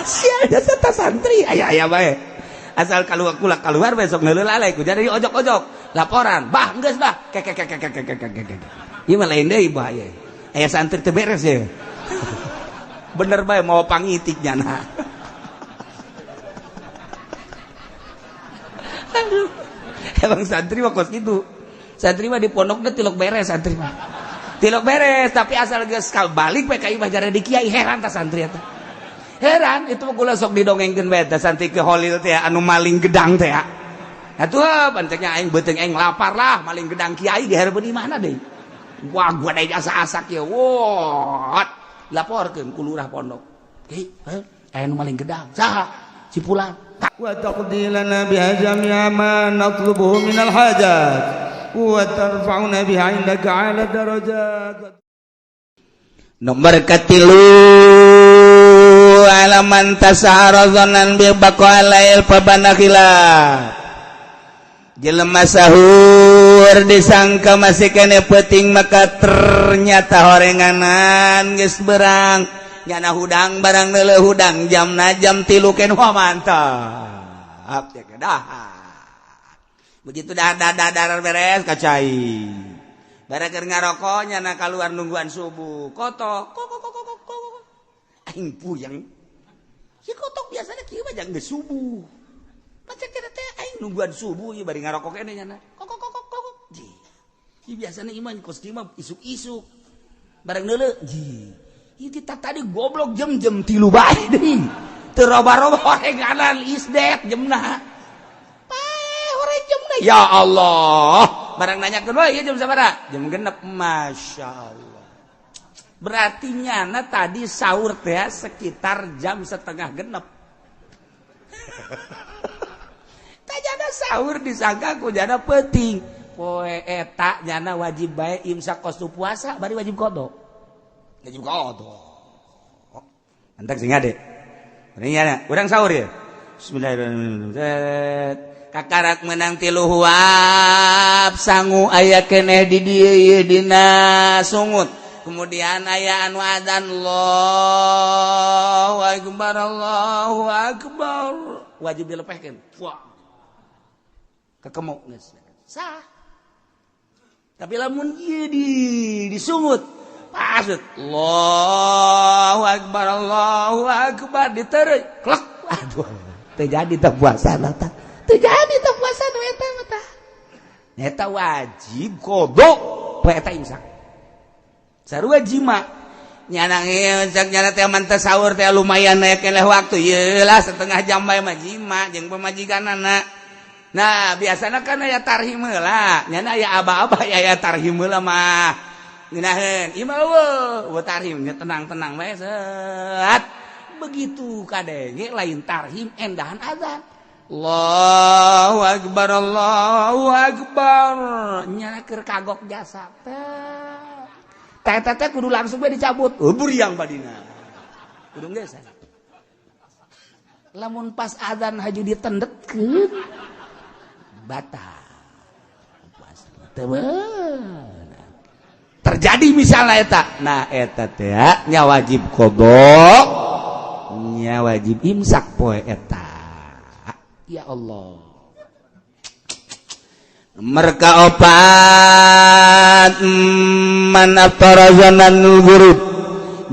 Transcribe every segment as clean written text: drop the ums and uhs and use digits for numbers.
Sial jasa ta santri aya bae. Asal keluar besok ngeuleuh lalai ku jadi ojok-ojok. Laporan, bah geus bah. Kek. Ieu mah lain deui bah ye. Aya santri teu beres ye. Bener bae mau pangitik nyana. Emang santri mah kos gitu. Santri mah di pondok teh tilok beres santri mah. Tilok beres tapi asal geus balik we ka imah jare di kiai heran tah santri eta. Heran itu mah kula sok didongengkeun bae tah santri ke Holil teh anu maling gedang teh. Atuh panceknya aing beuteung aing lapar lah maling gedang kiai dihareupeun di mana deui. Wah gua da jasa asak ye. Wot. Laporkeun ku lurah pondok. Ki, aya nu maling gedang. Saha? Cipulan. Wa taqdilana biha jami'a ma natlubuhu minal hajat wa tarfa'una biha indaka 'ala darajat. Nomor katilu alaman tasaharazanan bi baqalail fabanakhila. Jelema sahur disangka masih kene peuting maka ternyata horenganan geus berang nyana hudang barang neuleuh hudang jamna jam 3 ken mantap ya kedah. Begitu dah beres kacai. Bara keur ngarokok nyana kaluar nungguan subuh. Kotok. Aing puyeng. Si kotok biasanya kieu mah jang geus subuh. Pacek teh aing nungguan subuh ieu bari ngarokok kene nyana. Kok. Ji. Ieu biasana iman kos kieu mah isuk-isuk. Bareng neuleuh ji. Ieu kita tadi goblok jam-jam 3 bae deui. Teu roba-roba horenganan isdet jemna. Pae hore jemna ya Allah. Barang nanyakeun wae ieu jam sabaraha? Jam 6. Masyaallah. Berarti nyana tadi sahur teh sekitar jam 5:30. Tajana sahur disangka ku jana peuting. Poe eta nyana wajib bae imsak kos tu puasa bari wajib qada. Wajib qada. Antak sing ade. Ini nyana, urang sahur ya. Bismillahirrahmanirrahim. Kakarak menang 3 huap sangu aya keneh di dieu dina sungut. Kemudian aya anu adzan Allahu akbar. Wajib dilepehkeun. Wah. Kekemuk geus. Sah. Tapi lamun ieu disungut pasut Allahu akbar ditereuy klek. Aduh, teu jadi teh puasana tah. Teu jadi teh puasana eta mah tah. Eta wajib qada poe eta imsak. Sarua jima nyana imsak nyana teh mantep sahur teh lumayan aya keneh waktu. Ieu lah setengah jam bae mah jima jeung pamajikanana. Nah, biasana kan aya tarhim heula. Nyana aya aba-aba aya tarhim heula mah. Ngeunaheun, ieu mah eueuh tarhim tenang-tenang bae set. Begitu kadenge lain tarhim endahan azan. Allahu akbar. Nyana keur kagok jasa teh. Teh kudu langsung bae dicabut. Buriang badina. Kudu geus. Lamun pas azan haju ditendetkeun batal. Terjadi misalnya eta. Nah eta teh nya wajib qada, nya wajib imsak poe eta. Ya Allah. Merka opat man aftarazanan ghurub.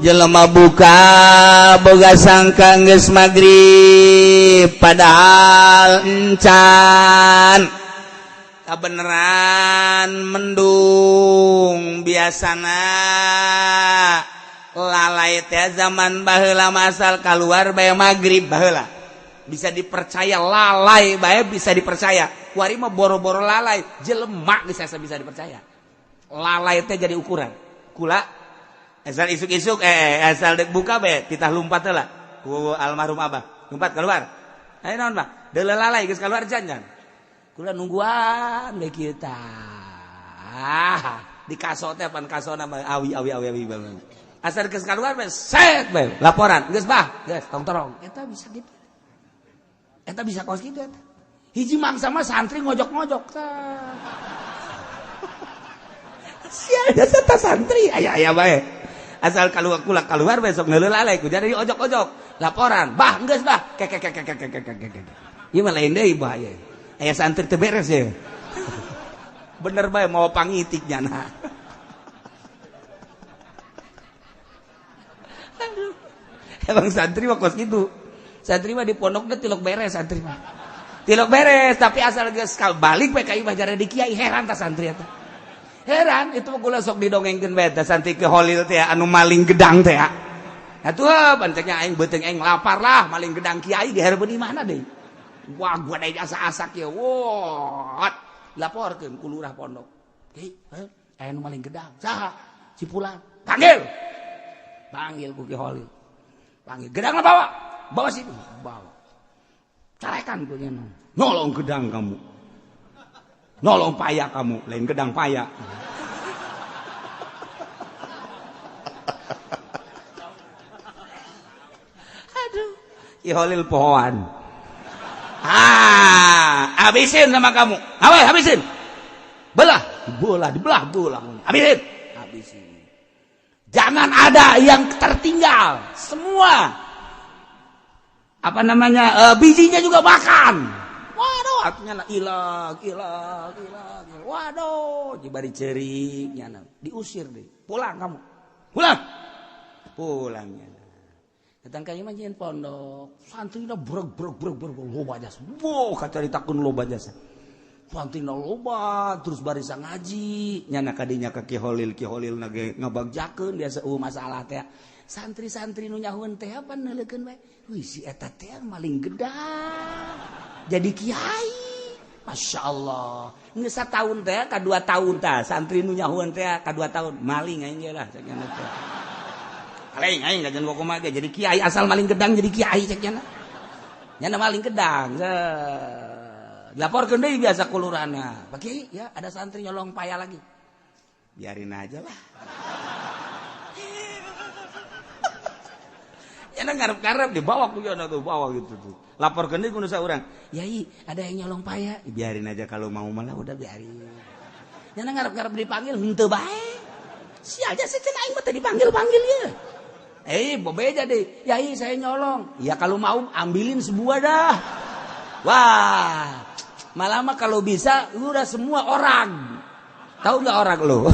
Jelema buka boga sangka geus magrib padahal encan kabeneran mendung biasana lalai teh zaman baheula masal kaluar bae magrib baheula bisa dipercaya lalai bae bisa dipercaya kuari mah boro-boro lalai jelema geus bisa dipercaya lalai teh jadi ukuran kula asal isuk-isuk asal dek buka be titah lumpat heula ku almarhum abah lumpat keluar aya naon Pak deuleu lalai geus keluar jangan kula nungguan ge kieu tah di kaso teh pan kasona awi banget asal geus keluar be set be laporan geus bah geus tong-torong eta bisa gitu eta bisa kos kitu eta hiji mangsa mah santri ngojok-ngojok tah sia jasa tah santri aya bae asal keluar besok ngeuleuh lalai ku jadi ojok-ojok laporan bah geus bah kek ieu mah lain deui bahaya aya santri teu beres ya bener bae mau pangitik nyana emang santri mah kos gitu santri mah di pondok teh tilok beres santri mah tilok beres tapi asal geus balik we ka imah jare di kiai heran tah santri eta heran itu kula sok didongengkeun bae tah santri ke Holil teh anu maling gedang teh atuh panceknya aing beuteung aing lapar lah maling gedang kiai dihareupeun di mana deui wah gua da asa-asak ya wot laporkeun ku lurah pondok kiai aya nu maling gedang saha si pulang panggil ku Ki Holil panggil gedang bawa sini bawa carekan ku nya nolong gedang kamu nolong paya kamu lain gedang paya aduh Ki Holil pohon habisin sama kamu apa habisin dibelah habisin jangan ada yang tertinggal semua apa namanya bijinya juga makan waduh artinya ilag waduh jibari ceriknya diusir deh pulang kamu pulangnya datang ka imah nyeun pondok santrina breg loba jasa wow kacaritakeun loba jasa santrina loba terus barisa ngaji nyana kadinya ka Ki Holil na ge ngabagjakeun biasa masalah teh santri-santri nu nyahueun teh apa neuleukeun bae wih si eta teh maling gedang jadi kiai Masya Allah geus sataun teh ka 2 tahun tah santri nu nyahueun teh ka 2 tahun maling aing ge lah cek nya teh aing ngajen kumaha ge jadi kiai asal maling gedang jadi kiai cek nya nyana maling gedang dilaporkeun deui biasa ku lurahna Pak Kiai ya ada santri nyolong paya lagi biarin aja lah nyana ngarep-ngarep dibawa ku yana tuh bawa gitu tuh laporkeun deui ku nu saurang yai ada yang nyolong paya biarin aja kalau mau malah udah biarin nyana ngarep-ngarep dipanggil henteu bae sia aja sih aing mah teh dipanggil-panggil ya bebeja deh yai saya nyolong ya kalau mau ambilin sebuah dah wah malah mah kalau bisa lu udah semua orang tahu nggak orang lu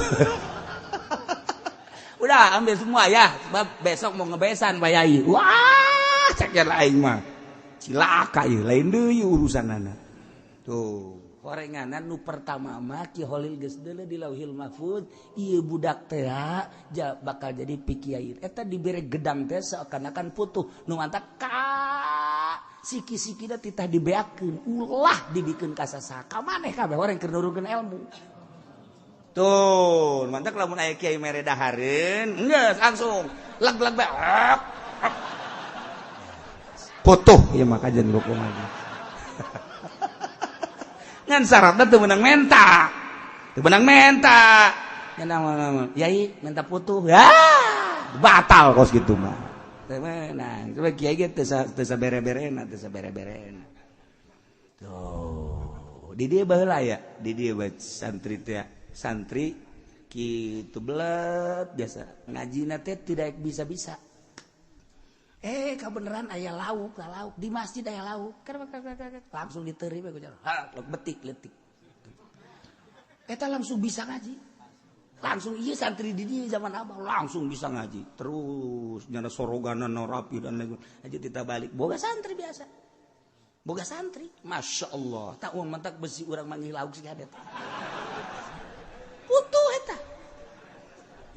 udah ambil semua ya sebab besok mau ngebesan Pak Yai wah ceknya lain mah cilaka ya lain deui urusanana tuh horenganan nu pertama mah Ki Holil geus deuleu di Lauhil Mahfuz ieu budak teh bakal jadi pikiai eta dibere gedang teh seakan-akan putuh nu mantap siki-sikina titah dibeakeun ulah dibikeun ka sasaha ka maneh kabeh horeng keur nurukeun ilmu tuh mantap lamun aya kiai mere dahareun geus langsung leg-leg bae putuh ieu mah kajen rukun lagi ngan syaratnya teu menang menta nyenang yai menta putuh ya batal kos gitu mah teu menang coba kiai ge teu sabere-berena tuh di dieu baheula ya di dieu santri teh santri kitu belet biasa ngajina teh tidak bisa-bisa kebenaran aya lauk di masjid aya lauk langsung diteuri we ku jalan betik letik eta langsung bisa ngaji langsung iya santri di dieu zaman abah langsung bisa ngaji terus nyana soroganana rapi dan lain aja kita balik boga santri biasa boga santri Masya Allah tak mantak besi urang manggil lauk sih ada putuh eta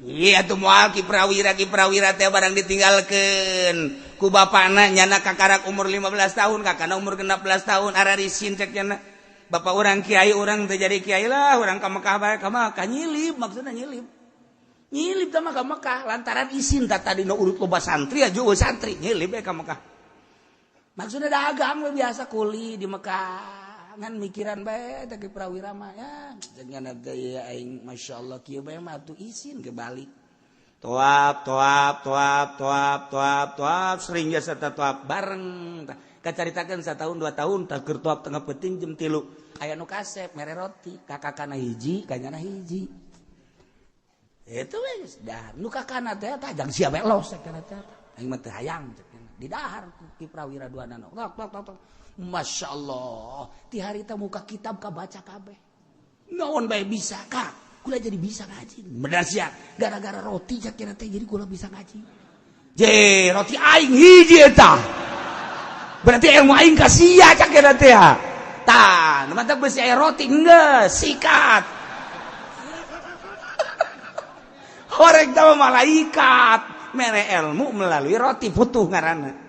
iya tuh moal ki prawira teh barang ditinggalkeun ku bapana nyana kakarak umur 15 tahun kakana umur 16 tahun ararisin cek nyana bapak urang kiai urang teh jadi kiai lah urang ka Mekah bae ka Mekah nyilip maksudna nyilip teh mah ka Mekah lantaran isin tadi nu urut loba santri aja santri nyilip bae ka Mekah maksudna dagang we biasa kuli di Mekah ngan mikiran bae teh prawira mah ya jangan gaya aing masyaallah kieu bae mah atuh isin ke balik toap sering jasa toap bareng kacaritakeun satahun 2 tahun tah keur toap tengah peuting jam 3 aya nu kasep mere roti kakakana hiji kanyana hiji itu we dah nu kakana teh tajang sia belos teh aing mah teu hayang di dahar Ki Prawira duanana. Masya Allah ti harita muka kitab kabaca kabeh naon bae bisa Kak kula jadi bisa ngaji bener sia gara-gara roti cakira teh jadi kula bisa ngaji je roti aing hiji eta berarti ilmu aing ka sia cakira teh tah nu mantap beusi aya roti geus sikat horeg teh malaikat mere ilmu melalui roti putuh ngaranna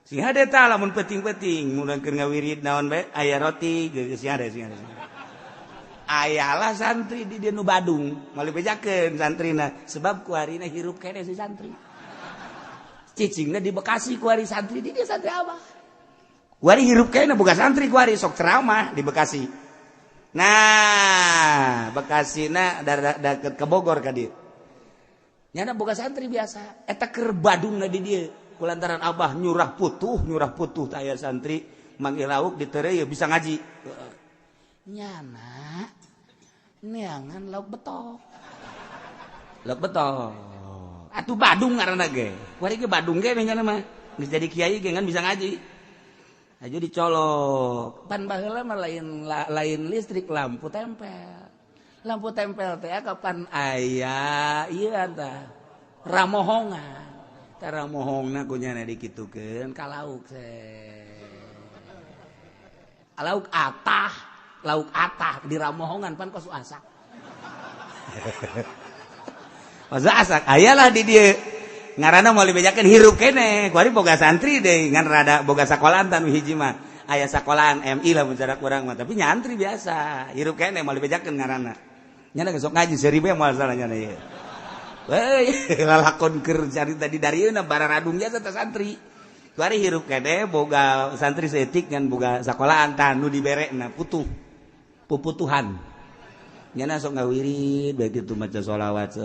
si hade tah lamun penting-penting mun keur ngawirid naon bae aya roti geus si hade ayalah santri di dieu nu Badung moal bejakeun santrina sebab kuarina hirup kene si santri cicingna di Bekasi kuari santri di dieu santri abah kuari hirup kene boga santri kuari sok ceramah di Bekasi nah Bekasina deket ke Bogor ka dieu nyana boga santri biasa eta keur Badungna di dieu kulantaran abah nyurah putuh taya santri manggil lauk ditereu bisa ngaji nyana neangan lauk betok atuh Badung ngaranna ge kuari ge Badung ge nyana mah geus jadi kiai ge ngan bisa ngaji aja dicolok pan baheula mah lain listrik lampu tempel teh kapan aya ieu tah ramohongan cara mohongna kunyana dikitukeun ka lauk lauk atah di ramohongan pan kosu asak kosu asak ayalah di dieu ngaranna moal dibejakeun hirup kene kuari boga santri deui ngan rada boga sakolahan tan hiji mah aya sakolahan MI lah mun cara kurang mah tapi nyantri biasa hirup kene moal dibejakeun ngaranna nyana geus sok ngaji seribu moal salah nyana ieu lalakon keur carita di darieuna bararadung jasa teh santri kuari hirup kene boga santri seetik ngan boga sakolahan tah nu diberekna puputuhan nyana sok ngawirid bae kitu maca sholawat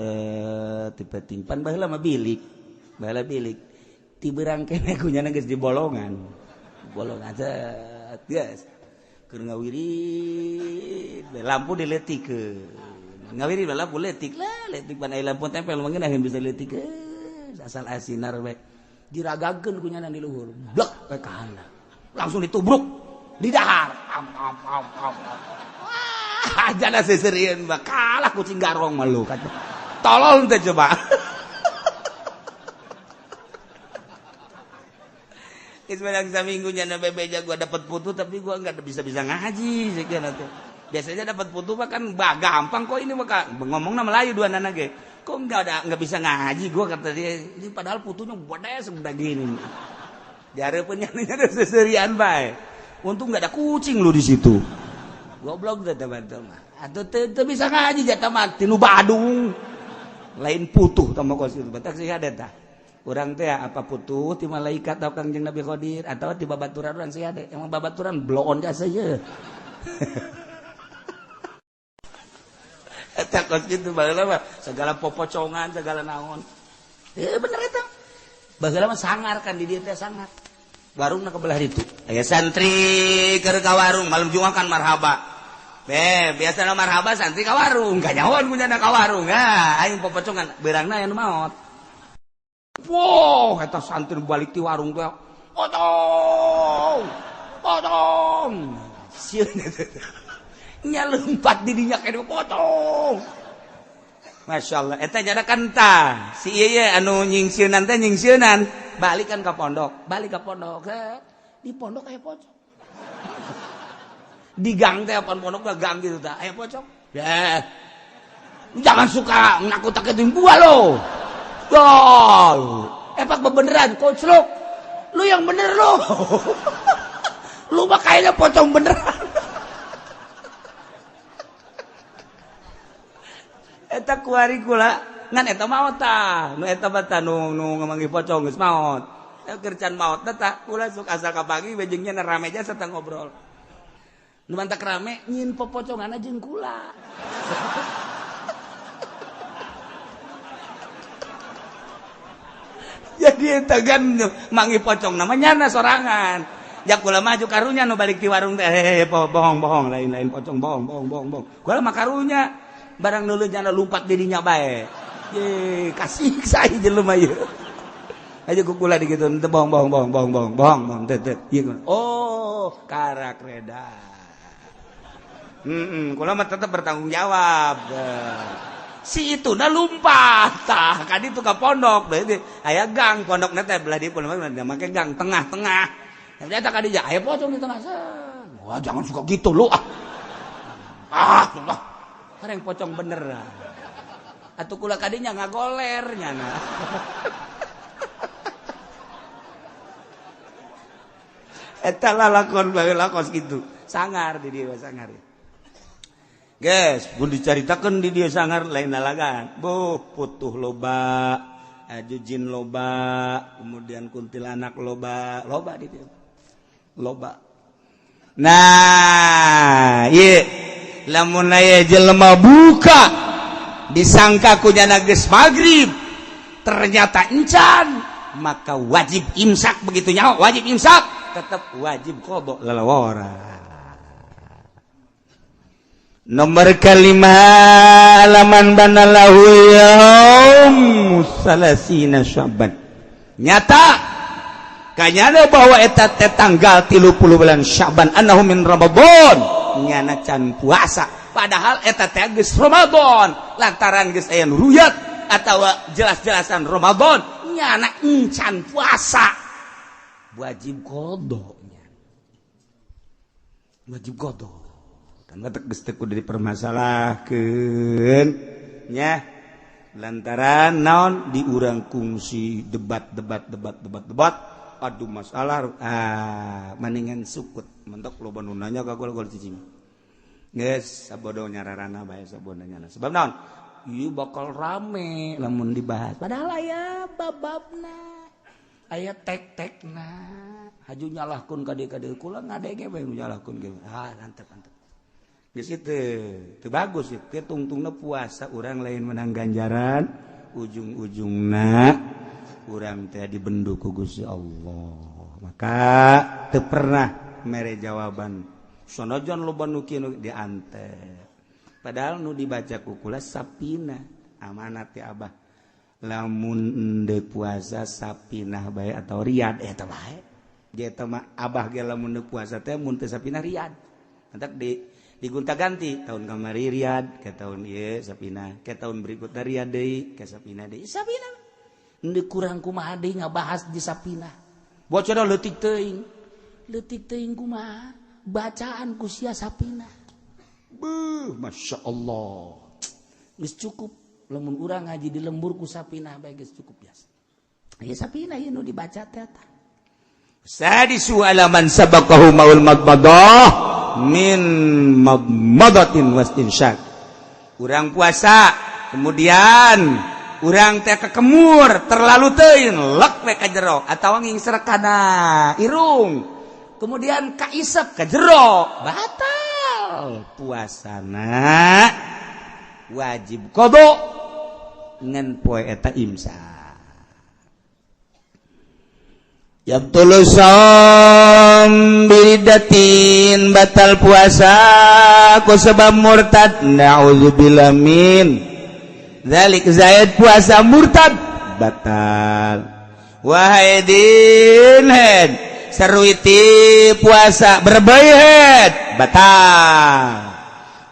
tipe-tipe pan baheula mah bilik ti beurang kene kunyana geus di bolongan geus keur ngawirid lampu dileutikeun ngawiri lampu letik pan aya lampu tempel mangga bisa letik asal asinar we diragakeun ku nyana di luhur blek ke kanan langsung ditubruk di dahar jana seserieun mah kalah kucing garong mah lu tolol teh coba Ismail saminggu nyana bebeja gua dapat putu tapi gua enggak bisa ngaji sekian atuh biasanya dapat putu mah kan gampang kok ini mah ngomongna Melayu dua nana ge kok enggak bisa ngaji gua kata dia ini padahal putunya gede segede gini dihareupeun nyana seserian bae untung enggak ada kucing lu di situ goblok teh teman-teman mah atuh teu bisa ngaji jata mah ti nu Badung lain putuh tah mah kos itu batak sih ada tah urang teh apa putuh ti malaikat atau Kangjeng Nabi Qadir atau ti babaturan urang sih ada emang babaturan bloon jasa ye takut gitu baheula mah segala popocongan segala naon bener eta baheula mah sangar kan di dieu teh sangar warungna kebelah ditu aya santri keur ka warung malam Jumat kan marhaba biasana marhaba santri ka warung ganyawan kunyana ka warung aing popocongan beurangna aya nu maot eta santri balik ti warung teh potong sieun nya lompat di dinya kene potong Masya Allah eta nyana kanta si ieu anu nyingsieunan teh nyingsieunan balik kan ka pondok di pondok aya pocong di gang teh pan pondok gang gitu tah aya pocong ya jangan suka nakut-nakutin gua lo epak beneran koclok lu yang bener lo lu mah kayaknya pocong beneran eta kuari kula ngan eta maot tah nu eta mah tah nu ngamanggih pocong geus maot keur can maot tah kula sok asal kapagi bejengnya rame aja sarta ngobrol nu mantak rame nyin popoconganna jeung kula jadi eta kan manggih pocong namanya sorangan jak kula maju karunya nu balik di warung teh bohong lain pocong bohong kula mah karunya barang nulu jana lumpat dirinya bae ye kasih saya jelema ieu aja kukula di gitu bohong oh karak reda kula mah tetap bertanggung jawab si itu na lumpat tah kan itu ka pondok berarti aya gang pondok teh belah di pondok make gang tengah-tengah ternyata ka dieu aya pocong di tengah wah jangan suka gitu lu kareng pocong bener atuh kula kadinya ngagoler nyana eta lakon bae lakos gitu sangar di dieu sangar guys pun dicaritakeun di dieu sangar lain nalagan putuh loba jin loba kemudian kuntilanak loba di dieu loba nah ieu lamun aya jelema buka disangka kunyana geus magrib ternyata encan maka wajib imsak begitu nyawa wajib imsak tetap wajib qada lalawara nomor kalimah halaman banalahu yaum salasina Sya'ban nyata kanyana bahwa eta teh tanggal 30 bulan Sya'ban annahu min Ramadan nyana can puasa padahal eta teh geus Ramadan lantaran geus aya ruyat atawa jelas-jelasan Ramadan nyana encan puasa wajib qada wajib qada dan geus teu kudu dipermasalahkeun nya lantaran naon diurang kungsi debat adu masalah maningan sukut mentok loba nu nanya ka gol cicing geus sabodo nyararana bae sabodona sebab naon ieu bakal rame lamun dibahas padahal aya bababna aya tek-tekna haju nyalahkeun ka dieu kula ngadege bae nu nyalahkeun ge antep geus teu bagus ieu tungtungna puasa urang lain menang ganjaran ujung-ujungna urang teh dibendu ku Gusti Allah maka teu pernah mere jawaban sonojon loba nu kieu diantep padahal nu dibaca ku kula sapina amanat ti Abah lamun deuk puasa sapinah bae atau riyad eta bae ge eta mah Abah ge lamun deuk puasa teh mun teu sapinah riyad entek digunta-ganti tahun kamari riyad ke tahun ieu sapinah ke tahun berikutna riyad deui ke sapinah deui sapinah deuk kurang kumaha deui ngabahas di sapinah bocorna leutik teuing kumaha bacaan ku sia sapinah Masya Allah geus cukup lamun urang ngaji di lembur ku sapinah bae geus cukup biasa aya sapinah ieu nu dibaca teh eta sadisu alaman sabaqahu maul madmadah min madmadatin wastinsyaq urang puasa kemudian urang teh kekemur terlalu teuing lek we ka jero atawa ngingser kana irung kemudian kaisep ka jero batal puasana wajib qada ngan poe eta imsak yabtul shom bidatin batal puasa ku sebab murtad naudzubillah min zalik zaid puasa murtad batal wahidin head seruiti puasa berbayat batal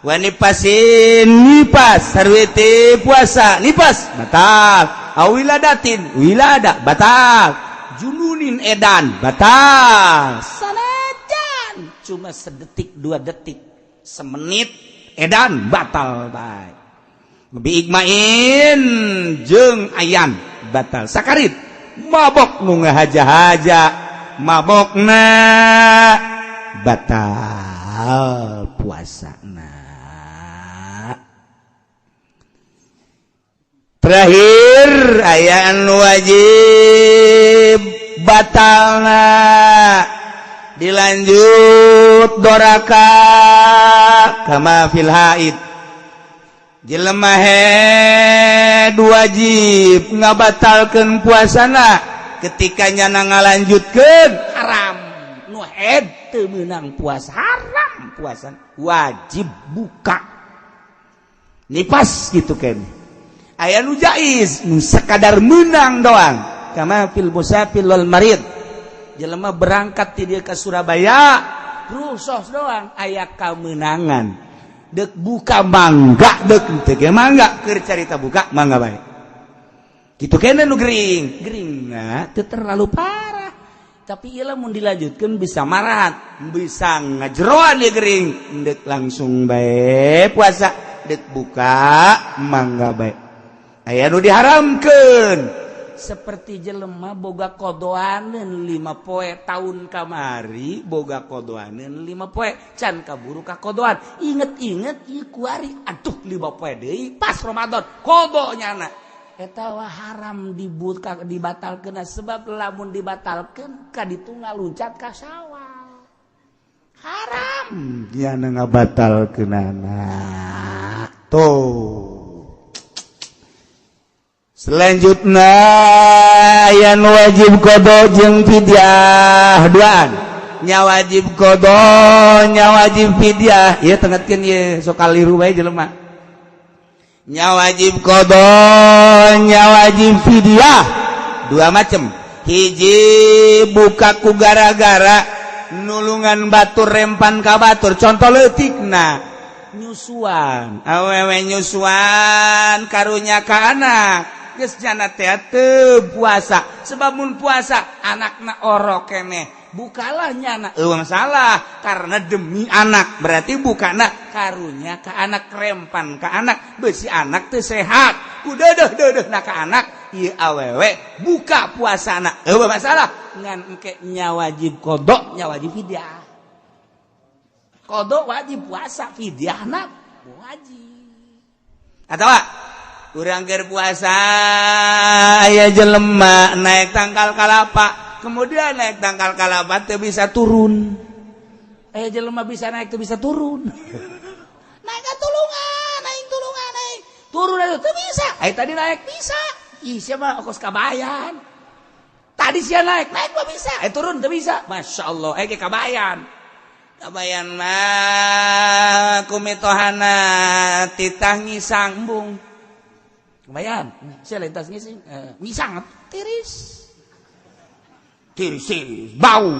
wanipasin nipas seruiti puasa nipas batal awiladatin wilada batal jununin edan batal sanajan cuma sedetik 2 detik semenit edan batal bae biigmain jeung ayan batal sakarit mabok nu ngahaja-haja mabokna batal puasana terakhir aya anu wajib batalna dilanjut doraka kama fil haid jelema head wajib ngabatalkeun puasana ketika nyana ngalanjutkeun haram nu head teu meunang puasa haram puasa wajib buka nipas gitu kan aya nu jaiz nu sekadar menang doang kama fil musafir wal marid jelema berangkat ti dieu ka Surabaya rusos doang aya kamenangan dek buka mangga dek teu ge mangga keur carita buka mangga bae kitu keneh nu geringna teu terlalu parah tapi ieu lamun dilanjutkeun bisa marat bisa ngajeroan ieu gering dek langsung bae puasa dek buka mangga bae aya nu diharamkeun seperti jelema boga kodoaneun 5 poe tahun kamari boga kodoaneun 5 poe can kaburu ka kodoan inget-inget ieu kuari aduh 5 poe deui pas Ramadan kodonyana eta wah haram dibatalkeun sebab lamun dibatalkeun ka ditu ngaluncat ka Syawal haram diana ngabatalkeunana tuh selanjutnya yang wajib qada jeung fidyah duaan nya wajib qada nya wajib fidyah ieu tengetkeun ieu sok kaliru bae jelema nya wajib qada nya wajib fidyah dua macem hiji buka ku gara-gara nulungan batur rempan ka batur contoh leutikna nyusuan awewe nyusuan karunya ka anak geus jana teh teu puasa sebab mun puasa anakna orok keneh bukalah nyana masalah karena demi anak berarti bukana karunya ka anak rempan ka anak beusi anak teu sehat kudu deudeuhna ka anak ieu awewe buka puasana masalah ngan engke nya wajib qada nya wajib fidyah qada wajib puasa fidyahna wajib atawa urang keur puasa aya jelema naik tangkal kalapa kemudian naik tangkal kalapa teu bisa turun aya jelema bisa naik teu bisa turun naik tulungan turun teu bisa aya tadi naik bisa ih sia mah ongkos kabayan tadi sia naik mah bisa turun teu bisa masyaallah ge kabayan mah kumitohana titah ngisang embung kebayan sia lentas ngising ngisang tiris bau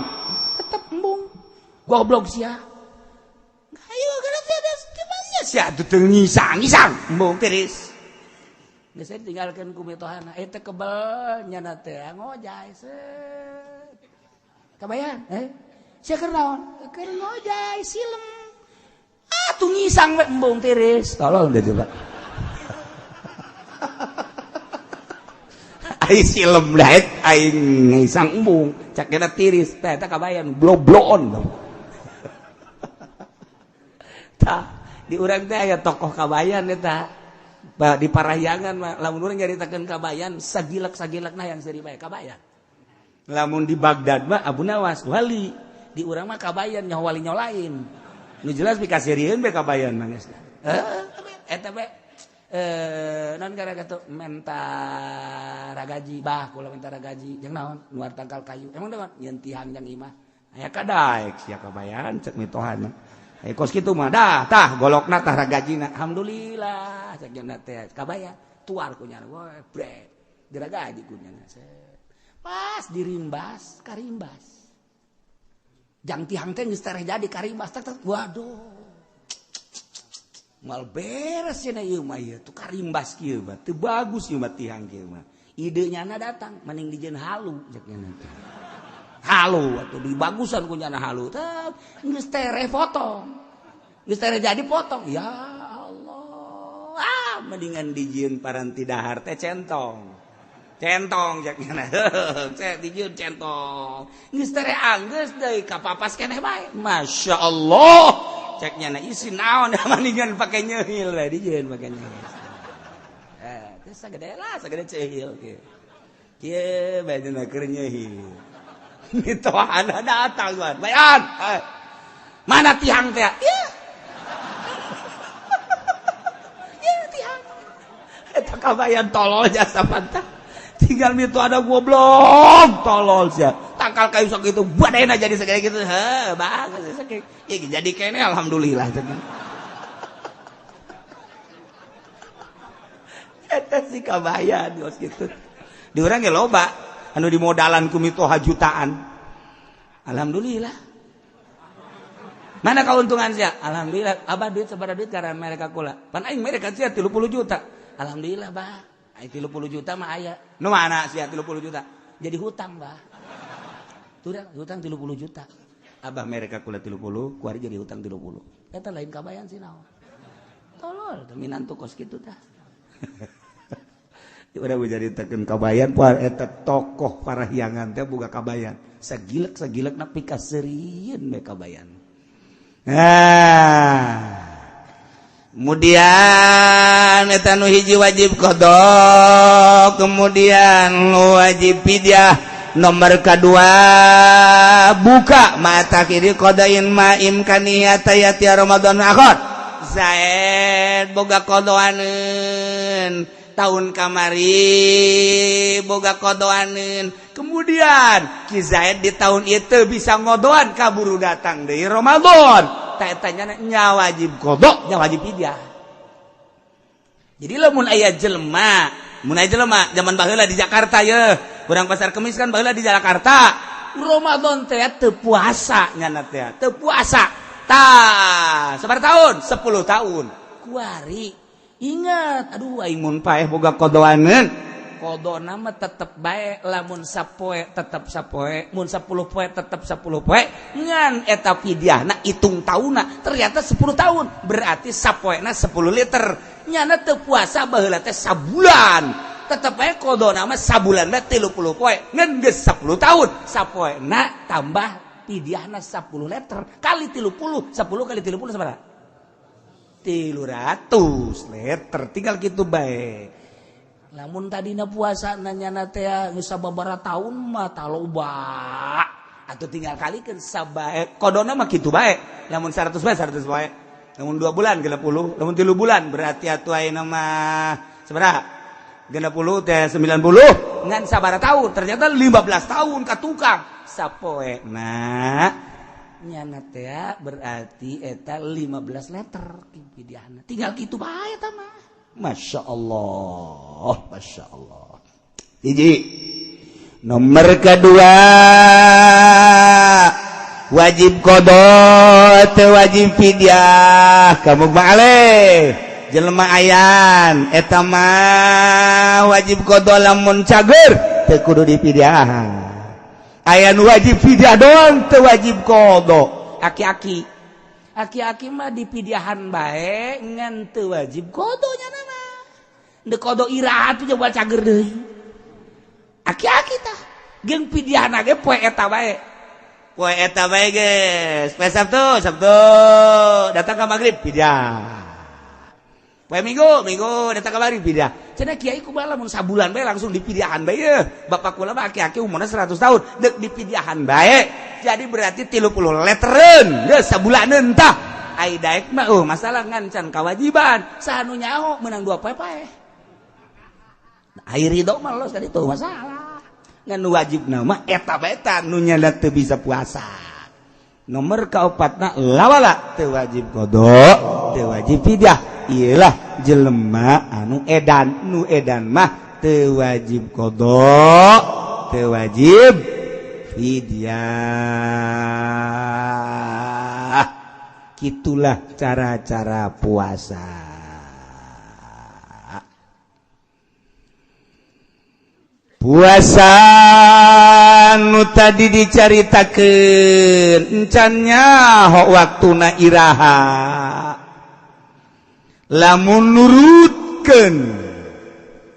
tetep embung goblok sia ayo kana ada gimana sia teu ngisang embung tiris geus tinggalkeun kumitohana eta kebel nyana teh ngojay set kebayan sia keur naon keur ngojay silem tuh ngisang we embung tiris tolol deh coba ai silem daet ai ngisang embung cak kena tiris teh eta kabayan bloblon tah di urang teh aya tokoh kabayan eta di Parahyangan mah lamun urang nyaritakeun kabayan sagilak-sagilakna yang seri bae kabayan lamun di Baghdad mah Abu Nawas wali di urang mah kabayan nyaho wali nyolain nu jelas pikasirieun be kabayan mah geus eta be non gara-gara tuh mentar gaji bah kula mentar gaji jeung naon nuar tangkal kayu emang naon nyeun tihang jeung imah aya kadaek sia kabayan cek mitohan aya kos kitu mah dah tah golokna tah ragajina alhamdulillah cek jeung teh kabayan tuar ku nyana we brek diragaji ku nyana pas dirimbas karimbas jang tihang teh geus tareh jadi karimbas tak waduh mal beres cenah ieu mah ieu tu karimbas kieu mah teu bagus ieu mah tihang kieu mah idenya na datang mending dijieun halu cek nya halu atuh dibagusan ku nyana halu teh geus tere foto geus tere jadi potong ya Allah mendingan dijieun paranti dahar teh centong cek nya cek dijieun centong geus tere anggeus deui ka papas keneh bae masyaallah ceknya na isi naon mendingan pake nyeuhil we dijieun pake nyeuhil teh sagede ceuhil kieu kieu bae keur nyeuhil mitohana datang wan bayan mana tihang teh ya tihang eta kabayan tolol jasa pantah tinggal mitu ada goblok tolol sia tangkal kayu sok itu badena jadi segede gitu bagus segede jadi kene alhamdulillah eta si kabayan geus kitu di urang ge loba anu di modalan ku mitoha jutaan. Alhamdulillah. Mana kauntungan sia? Alhamdulillah. Abah duit sabaraha duit karena mereka kula. Pan aing mereka sia 30 juta. Alhamdulillah, Bah. Aing 30 juta mah aya. Nu mana sia 30 juta? Jadi hutang, Bah. Tuh hutang 30 juta. Abah mereka kula 30, kuari jadi hutang 30. Eta lain kabayan sih naon. Tolol, minantu kos kitu tah. Udah jadi teken kabayan poal eta tokoh parahyangan teh boga kabayan. Sagilek nak pikaseureun we kabayan. Kemudian eta nu hiji wajib qada, kemudian wajib fidyah. Nomor kedua buka mata kiri qadain ma'im kaniyata yati Ramadan akhir. Zaid boga qadaaneun tahun kamari boga qadaaneun. Kemudian Ki Zaid di tahun itu bisa ngodoan kaburu datang deui Ramadan. Tanya nya wajib qada, nya wajib fidyah. Jadi lamun aya jelema, zaman baheula di Jakarta ye, urang Pasar Kemis kan baheula di Jakarta. Ramadan teh teu puasa nyana teh, teu puasa. Tah, sabar tahun? 10 tahun. Kuari ingat, aduh aing mun paeh boga qadaaneun. Qadona mah tetep bae, lamun sapoe tetep sapoe, mun 10 poe tetep 10 poe. Ngan eta fidyahna hitung taunna, ternyata 10 tahun. Berarti sapoena 10 liter. Nyana teu puasa baheula teh sabulan. Tetep bae qadona mah sabulan mah 30 poe. Ngan geus 10 tahun. Sapoena tambah fidyahna 10 liter kali 30. 10 kali 30 sabaraha? 300 liter. Tinggal kitu bae. Lamun tadina puasa nanyana teh geus sababaraha taun mah taloba atuh tinggal kalikeun sabae kodona mah kitu bae. Lamun 100 bae 100 bae. Lamun 2 bulan 60, lamun 3 bulan berarti atuh ayeuna mah sabaraha? 60 teh 90 ngan sabaraha taun? Ternyata 15 tahun ka tukang sapoena nyana teh berarti eta 15 liter fidyahna. Tinggal kitu bae eta mah. Masya Allah. Hiji. Nomor kedua wajib qada teu wajib fidyah. Kamu baaleh jelema ayan eta mah wajib qada lamun cager teu kudu difidyah. Ayan wajib fidyah doang teu wajib qada. Aki-aki mah dipidyahan bae ngan teu wajib qada nya mah. Deu qada iraha teh coba cager deui. Aki-aki tah geung pidyahan ge poe eta bae. Poe eta bae geus. Poe Sabtu datang ka magrib pidyah. Poe Minggu datang ka magrib pidyah. Cenah kiai kumaha lamun sabulan bae langsung dipidyahan bae ye. Bapak kula mah aki-aki umurna 100 tahun deuk dipidyahan bae. Jadi berarti 30 letereun geus sabulaneun tah. Ai daek mah masalah ngancan kewajiban. Sanu nyaho menang 2 poe pae. Ai ridho mah los tadi tuh masalah. Ngan wajibna mah eta bae tah nu nyana teu bisa puasa. Nomor kaopatna lawala teu wajib qada, teu wajib fidyah. Iyalah jelema anu edan, nu edan mah teu wajib qada, teu wajib fidyah. Kitulah cara-cara puasa. Puasa nu tadi dicaritakeun encannya hok waktuna iraha. Lamun nurutkeun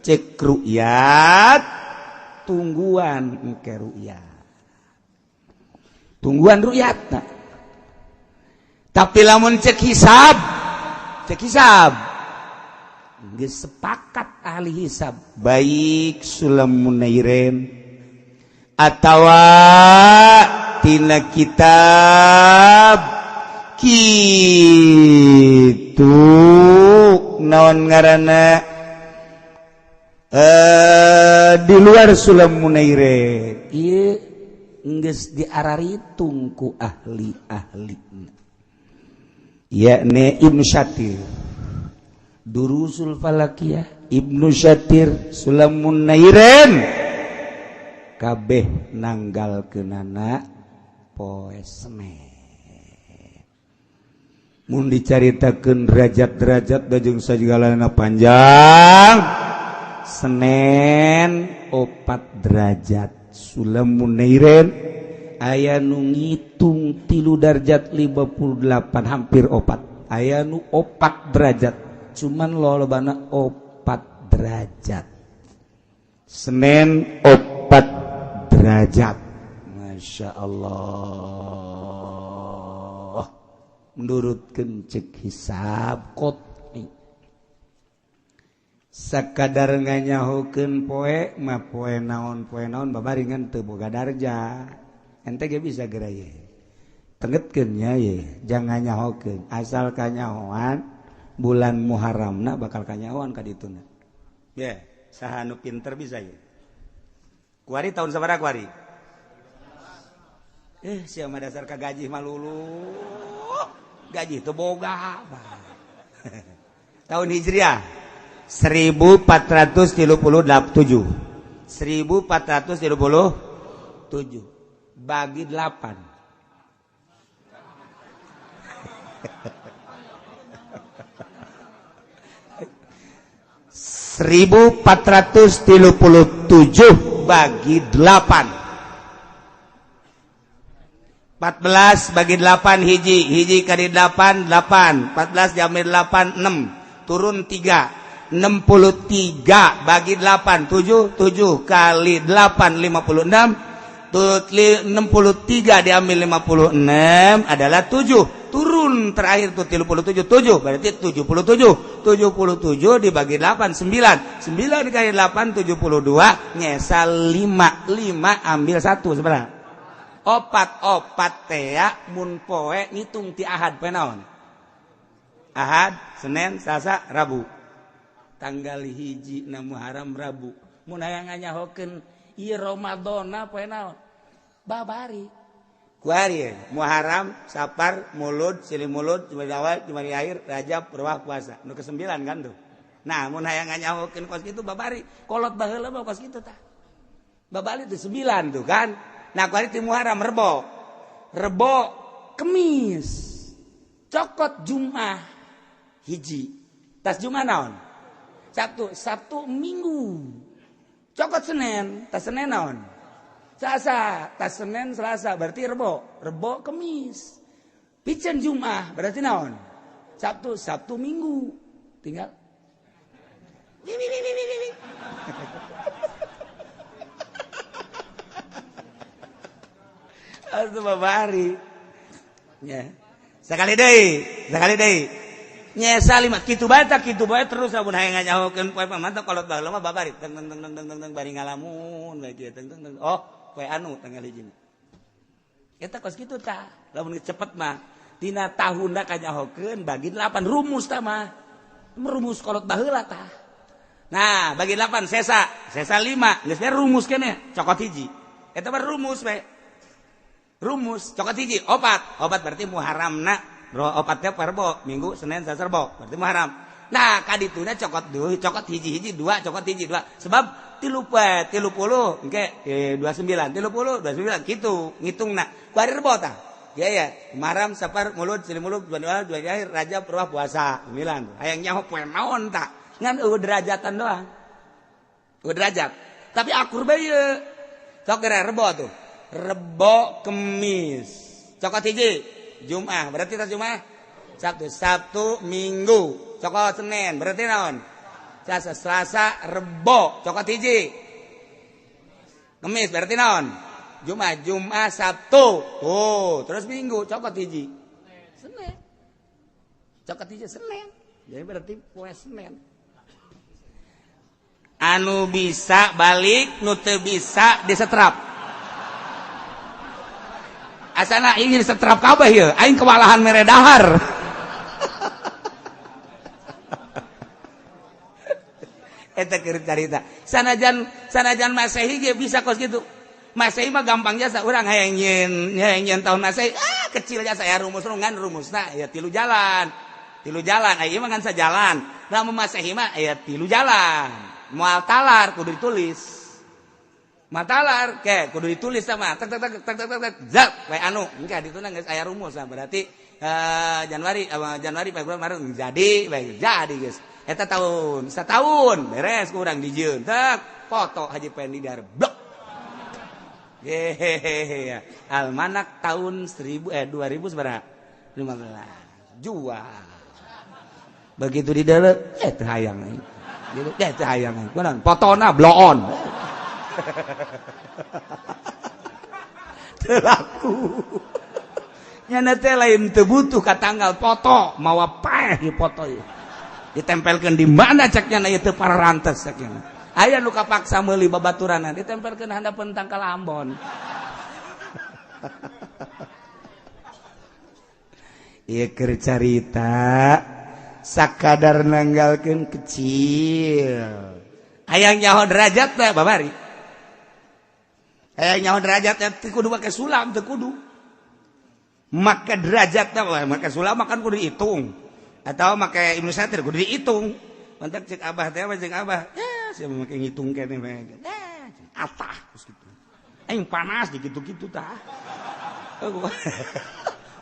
cek ru'yat tungguan engke ru'yat. Tungguan ru'yatna. Tapi lamun cek hisab geus sepakat ahli hisab baik Sulamun Nairen atawa tina kitab kitu naon ngaranna di luar Sulamun Nairen ieu geus diararitung ku ahli-ahlina yakni Ibnu Syatir Durusul Falakiyah Ibnu Syatir Sulamun Nairen kabeh nanggalkeunana poe Senen. Mun dicaritakeun derajat-derajat da jeung sajigalana panjang. Senen 4 derajat. Sulamun neiren aya nu ngitung 3 derajat 58 hampir 4. Aya nu 4 derajat. Cuman lolobana 4 derajat. Senen 4 derajat. Masya Allah. Menurutkeun cek hisab qot'i. Sakadar nganyahokeun poe mah poe naon babaringan teu boga darja. Ente ge bisa geura ye. Tengetkeun nya ye, jangan nyahokeun. Asal kanyahoan bulan Muharramna bakal kanyahoan ka dituna. Ye, saha nu pinter bisa ye. Kuari tahun sabaraha kuari? Sia mah dasar ka gaji mah lulu. Gaji teu boga. Tahun Hijriah 1437. 1437 bagi 8. 1437 bagi 8. 14 bagi 8 hiji kali 8 14 diambil 8 6 turun 3 63 bagi 8 7 kali 8 56 63 diambil 56 adalah 7 turun terakhir tuh 37 berarti 77 dibagi 8 9 dikali 8 72 nyesal 5 ambil 1 sebenarnya opat tea mun poe ngitung ti Ahad poe naon? Ahad, Senin, Selasa, Rabu. Tanggal hiji na Muharram Rabu. Mun aya nganyahokeun ieu Ramadana poe naon? Babari. Kuari Muharram, Safar, Mulud, Silih Mulud, Jumadi Awal, Jumadi Akhir, Rajab, Purwah, Puasa. Nu ke-9 kan tuh. Nah, mun aya nganyahokeun kos kitu babari. Kolot baheula mah kos kitu tah. Babari itu 9 tuh kan. Nah, kuari ti Muharram Rebo Kemis. Cokot Jumat hiji. Tas Jumat naon? Sabtu Minggu. Cokot Senin, tas Senin naon? Selasa, tas Senin Selasa berarti Rebo Kemis. Piceun Jumat berarti naon? Sabtu Minggu. Tinggal Atuh babari. Ya. Sekali deui. Nyesa 5 kitu bae terus sabun hayang nganyahokeun poe pamantau kolot baheula mah babari. Teng bari ngalamun bae kieu teng. Oh, poe anu tanggal hiji. Eta kos kitu tah. Lamun cepet mah dina tahunna kanyahokeun bagi 8 rumus tah mah. Merumus kolot baheula tah. Nah, bagi 8 sesa 5. Geus rumus keneh cokot hiji. Eta mah rumus bae. Rumus cokot hiji opat berarti Muharramna opat teh Rebo Minggu Senin Selasa Rebo berarti Muharram. Nah kadituna cokot hiji 2 cokot hiji 2 sebab 30 engke 29 kitu ngitungna kuari Rebo tah ya Muharram Safar Mulud Silih Mulud Jumadi Awal Jumadi Akhir Rajab Purwah Puasa 9 hayang nyaho poe naon tah ngan derajatan doang derajat tapi akur bae ieu sok Rebo tuh Rebo Kemis cokot hiji Jumat berarti tas Jumat Sabtu Minggu cokot Senin berarti naon Selasa Rebo cokot hiji Kemis berarti naon Jumat Sabtu terus Minggu cokot hiji Senin cokot hiji Senin jadi berarti poe Senin anu bisa balik nu teu bisa disetrap asana ingin setrap kabeh ieu aing kewalahan mere dahar eta keur carita sanajan Masehi ge bisa kos kitu Masehi mah gampang jasa urang hayang nyen tahun Masehi kecil jasa aya rumusna aya 3 jalan aya mah ngan sajalan lamun Masehi mah aya 3 jalan moal talar kudu ditulis matalar kayak kudu ditulis sama tak zat we anu engke dituna geus aya rumus berarti Januari Februari Maret jadi geus eta tahun satahun beres kurang dijieun tak foto Haji Pendi dar blok hehehe almanak tahun 2000 seberapa 15 jual begitu di dalam teu hayang teu hayang kunaon fotona bloon terlaku nyana teh lain teu butuh ka tanggal foto mawa paeh di foto ieu ditempelkeun di mana cek nyana ieu teu pararantes cek nyana aya nu kapaksa meuli babaturanna ditempelkeun handapeun tangkal Ambon ieu keur carita sakadar nanggalkeun kecil hayang nyaho derajat teh babari hayang nyaho derajat teh kudu make sulam teu kudu make derajat teh make sulam makan kudu dihitung atau make Ibnu Satir kudu dihitung mantak cek abah teh cek abah sia make ngitung keneh atah geus kitu aing panas dikitu-kitu tah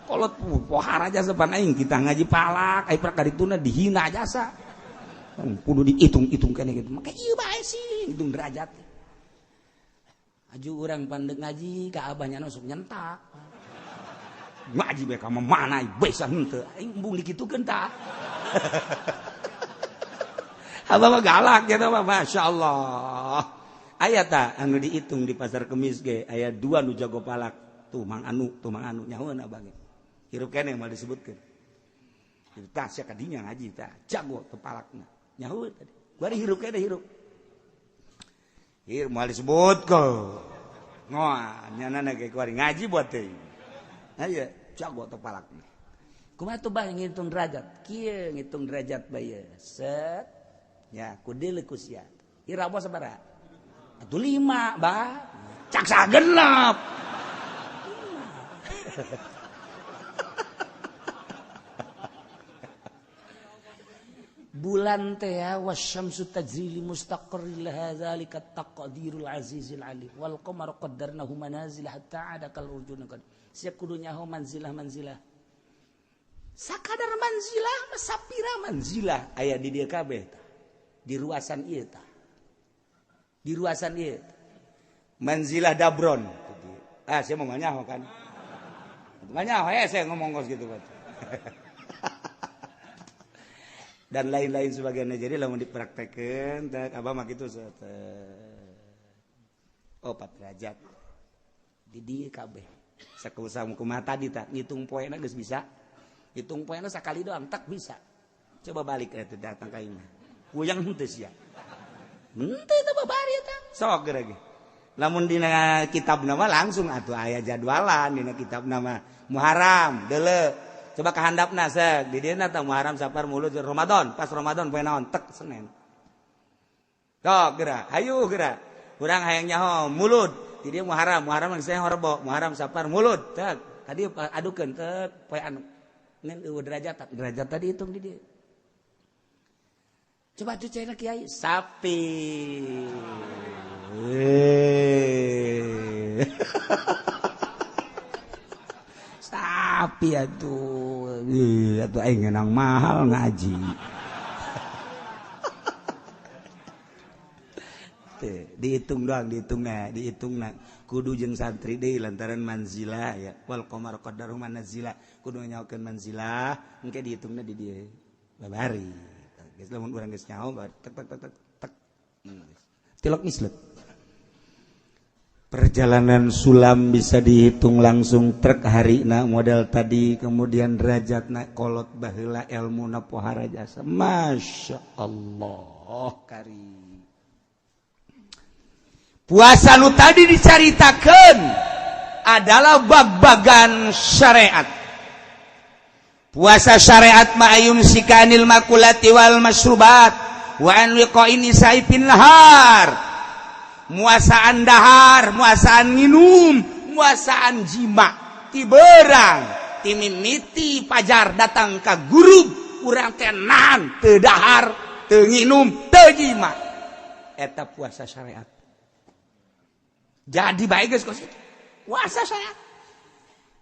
kolot pohar aja sepan aing kita ngaji palak ai prak karituna dihina jasa kudu dihitung-hitung keneh gitu make ieu bae sih hitung derajat aju urang pandeg ngaji ka abahnya sok nyentak ngaji bae ka mana bisa henteu aing embung dikitukeun tah abah mah galak ya mah masyaallah aya tah anu dihitung di pasar kemis ge aya 2 nu jago palak tuh mang anu nyahoeun abah ge hirup keneh moal disebutkeun tah sia kadinya ngaji tah jago teu palakna nyahoeun tadi bari hirup keneh hirup moal disebut ko ngoa nyanana ge kuari ngaji buat teh aya jago teu palakna kumaha tuh bah ngitung derajat kieu ngitung derajat bae set ya kudeuleu ku sia irawa sabaraha atuh 5 bah cak sagenep bulan teh wasyamsu tajri li mustaqarril hadzalika taqdirul azizil alim wal qamar qaddarnahu manazil hatta ada kal urjun kad siap kudu nyaho manzilah sakadar manzilah sapira manzilah aya di dieu kabeh di ruasan ieu tah di ruasan ieu manzilah dabron saya mau nyaho kan nyaho saya ngomong kos gitu kan dan lain-lain sebagainya jadi lamun dipraktekeun teh abah mah kitu 4 derajat di dieu kabeh sakumaha kumaha tadi tah ngitung poena geus bisa hitung poena sakali doang tak bisa coba balik eta datang ka imah kuyang henteu sia henteu teh babari eta sok geura ge lamun dina kitabna mah langsung atuh aya jadwalan dina kitabna mah Muharram deuleu coba kahandapna seg di dieu tah Muharram Safar Mulud Ramadan pas Ramadan poe naon tek Senin sok geura hayu geura urang hayang nyaho Mulud di dieu Muharram geus Rebo Muharram Safar Mulud teh tadi adukeun teh poe anu ngan derajat tadi hitung di dieu coba tuh cina kiai sapi sapi atuh aing ngeunang mahal ngaji dihitung doang dihitungna kudu jeung santri deui lantaran manzilah ya wal qamar qaddaru manazila kudu nyaokeun manzilah engke dihitungna di dieu babari geus lamun urang geus nyaho tek tilok mislet perjalanan sulam bisa dihitung langsung trek harina model tadi kemudian derajatna kolot baheula ilmuna pohara jasa masya Allah karim puasa nu tadi dicaritakeun adalah bab-bagan syariat puasa syariat ma'ayum sikanil makulati wal masrubat wa an wiqa'in isaipin lahar muasaan dahar muasaan minum muasaan jima ti beurang ti mimiti pajar datang ka guru urang teh nahan teu dahar teu nginum teu jima eta puasa syariat Jadi baik guys puasa syariat.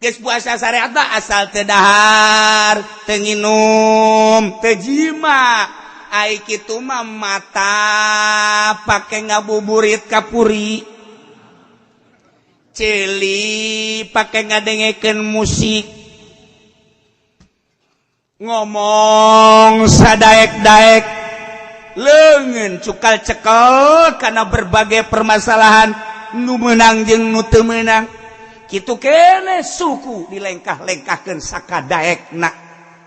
Guys puasa syariat mah asal teu dahar, teu nginum, teu jima. Ai kitu mah mata pake ngabuburit kapuri. Celi pake ngadengekeun musik. Ngomong sadaek-daek. Leungeun cukal cekel karena berbagai permasalahan nu meunang jeung nu teu meunang. Kitu kene suku dilengkah-lengkahkeun sakadaekna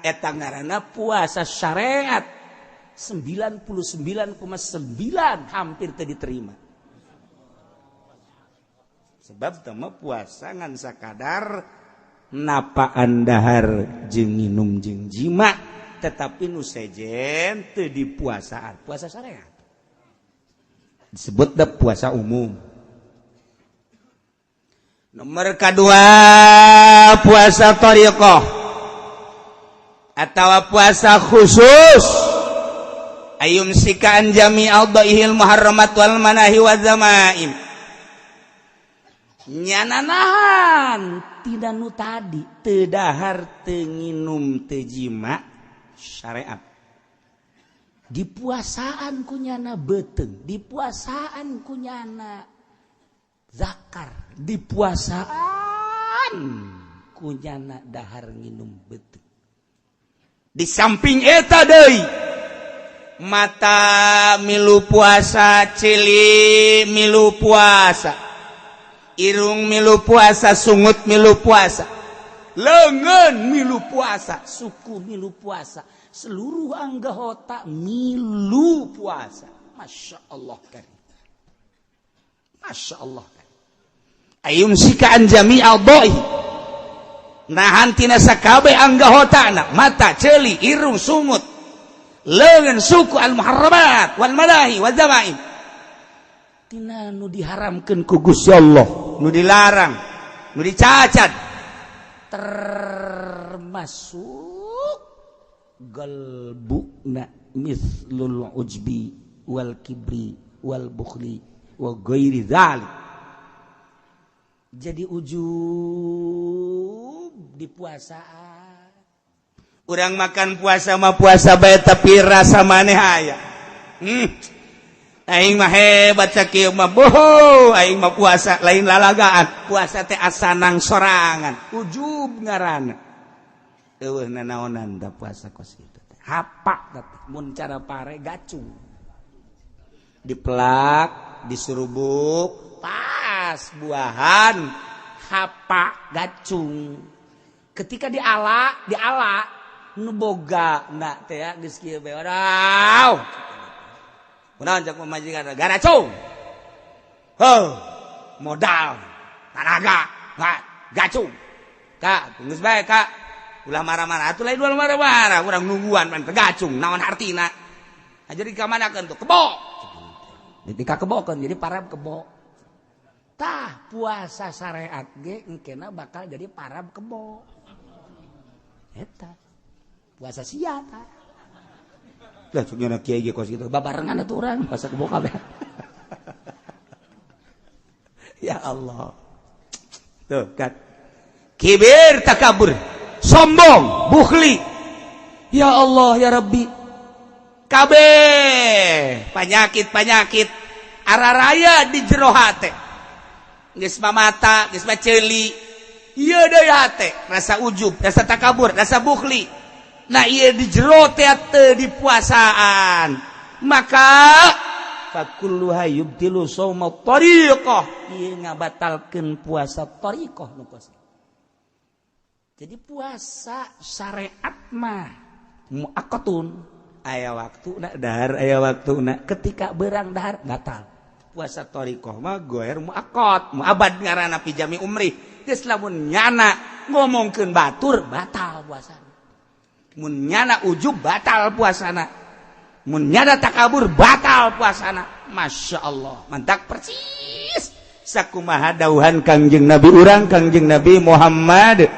eta ngaranna puasa syariat 99,9 hampir teu diterima. Sebab teu puasa ngan sakadar napaan dahar jeung nginum jeung jima tetapi nu sejen teu dipuasaan puasa syariat. Disebut da puasa umum. Nomor kedua puasa thariqah atau puasa khusus ayum sikaan jami'al dhaihil muharramat wal manahi wa zamaim nyananahan tina nu tadi teu dahar teu nginum teu jima syariat dipuasaan kunyana beteung dipuasaan kunyana zakar dipuasaan kunyana dahar nginum beteung. Di samping eta deui mata milu puasa, cili milu puasa, irung milu puasa, sungut milu puasa, leungeun milu puasa, suku milu puasa, seluruh anggota milu puasa. Masya Allah kan. Masya Allah kan. Ayum sikaan jami'al dhaih nahan tina sakabe anggahotana mata, celi, irung, sungut, leungeun, suku al-muharramat wal madahi wa zamaim tina nu diharamkeun ku Gusti Allah, nu dilarang, nu dicacat termasuk galbuna mithlul ujbi wal kibri wal bukhli wa ghairi dzalik. Jadi ujub di puasaan. Urang makan puasa mah puasa bae tapi rasa maneh aya. Aing mah hebat sakieu mah boho, aing mah puasa lain lalagaan. Puasa teh asanang sorangan. Ujub ngaranna. Eueuh nanaonan da puasa kos kitu teh. Hapak teh mun cara pare gacung. Dipelak, disurubuk, pas buahan hapa gacung ketika diala nu boga na teh ya geus kieu bae wadau kunaon cak pamajikan garacung modal tanaga gacung ka geus bae ka ulah marah-marah atuh lain ulah marah-marah urang nungguan pan gacung naon artina jadi ka manakeun tuh kebo ketika kebokeun jadi parab kebo. Tah puasa syariat ge engkena bakal jadi parab kebo. Eta puasa sia tah. Lah sugena kiai ge kos kitu babarengan atuh urang puasa kebo kabeh. Ya Allah. Tuh kan. Kibir takabur, sombong, bukhli. Ya Allah ya Rabbi. Kabeh penyakit araraya di jero hate. Geus mamata, geus maceli. Ieu deui hate, rasa ujub, rasa takabur, rasa bukhli. Nah ieu di jero teh teu dipuasaan. Maka fakullu hayyubtilu shauma thariqah. Ieu ngabatalkeun puasa thariqah nu kos. Jadi puasa syariat mah muaqqatun. Aya waktuna dahar, aya waktuna ketika beurang dahar batal. Puasa thariqah mah goer muaqqat, muabad ngaranna pi jami umri. Geus lamun nyana ngomongkeun batur batal puasana. Mun nyana ujub batal puasana. Mun nyana takabur batal puasana. Masya Allah, mantak persis sakumaha dawuhan Kangjeng Nabi urang Kangjeng Nabi Muhammad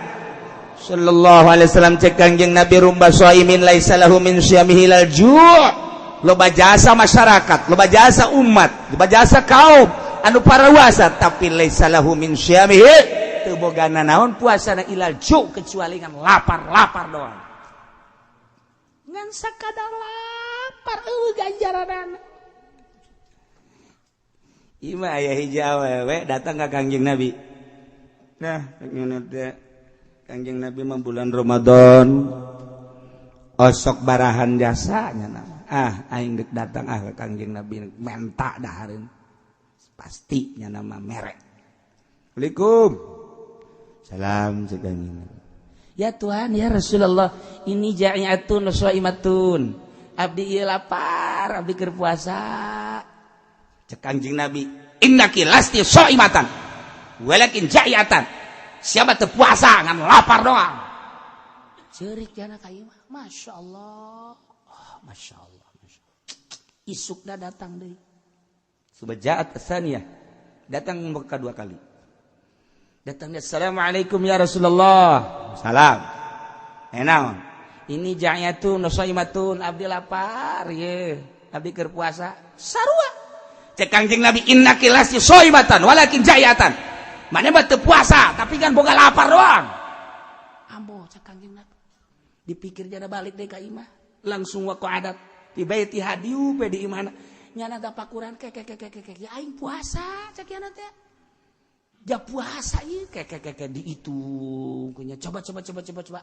sallallahu alaihi wasallam cek Kangjeng Nabi rumba shaimin laisa lahu min syamihi lal ju'. Loba jasa masyarakat, loba jasa umat, loba jasa kaum anu paraluasa tapi laisa lahu min syamihi teu bogana naon puasana ilal ju kecuali ngan lapar doang ngan sakadar lapar ganjaranana. Ima aya hiji awewe datang ka Kangjeng Nabi. Nah, Kangjeng Nabi mah bulan Ramadan osok barahan jasanya nama. Aing dek datang ke Kangjeng Nabi menta dahareun. Pasti nya nama merek. Assalamualaikum. Salam cek Kangjeng Nabi. Ya Tuhan, ya Rasulullah, ini ja'iatun shaimatun. Abdi ieu lapar, abdi keur puasa. Cek Kangjeng Nabi, innaki lasti shaimatan. Walakin ja'iatan. Siapa teu puasa ngan lapar doang. Ceurik jana ka ieu mah. Masyaallah. Masyaallah. Isukna datang deui. Subaja'at tsaniyah. Datang kedua kali. Datangnya assalamualaikum ya Rasulullah. Salam. Naon? Ini ja'iyatun shaimatun abdi lapar ye. Abdi keur puasa. Sarua. Cek Kangjeng Nabi innaki lasti shaimatan walakin ja'iyatan. Mane mah teu puasa tapi kan boga lapar doang. Ambo cek Kangjeng Nabi. Dipikir jana balik deui ka imah. Langsung waqa adat di baiti hadiu pe di imana. Nyana tapakuran ke ya aing puasa cek yana teh. Ja puasa ieu ke di itu kunya coba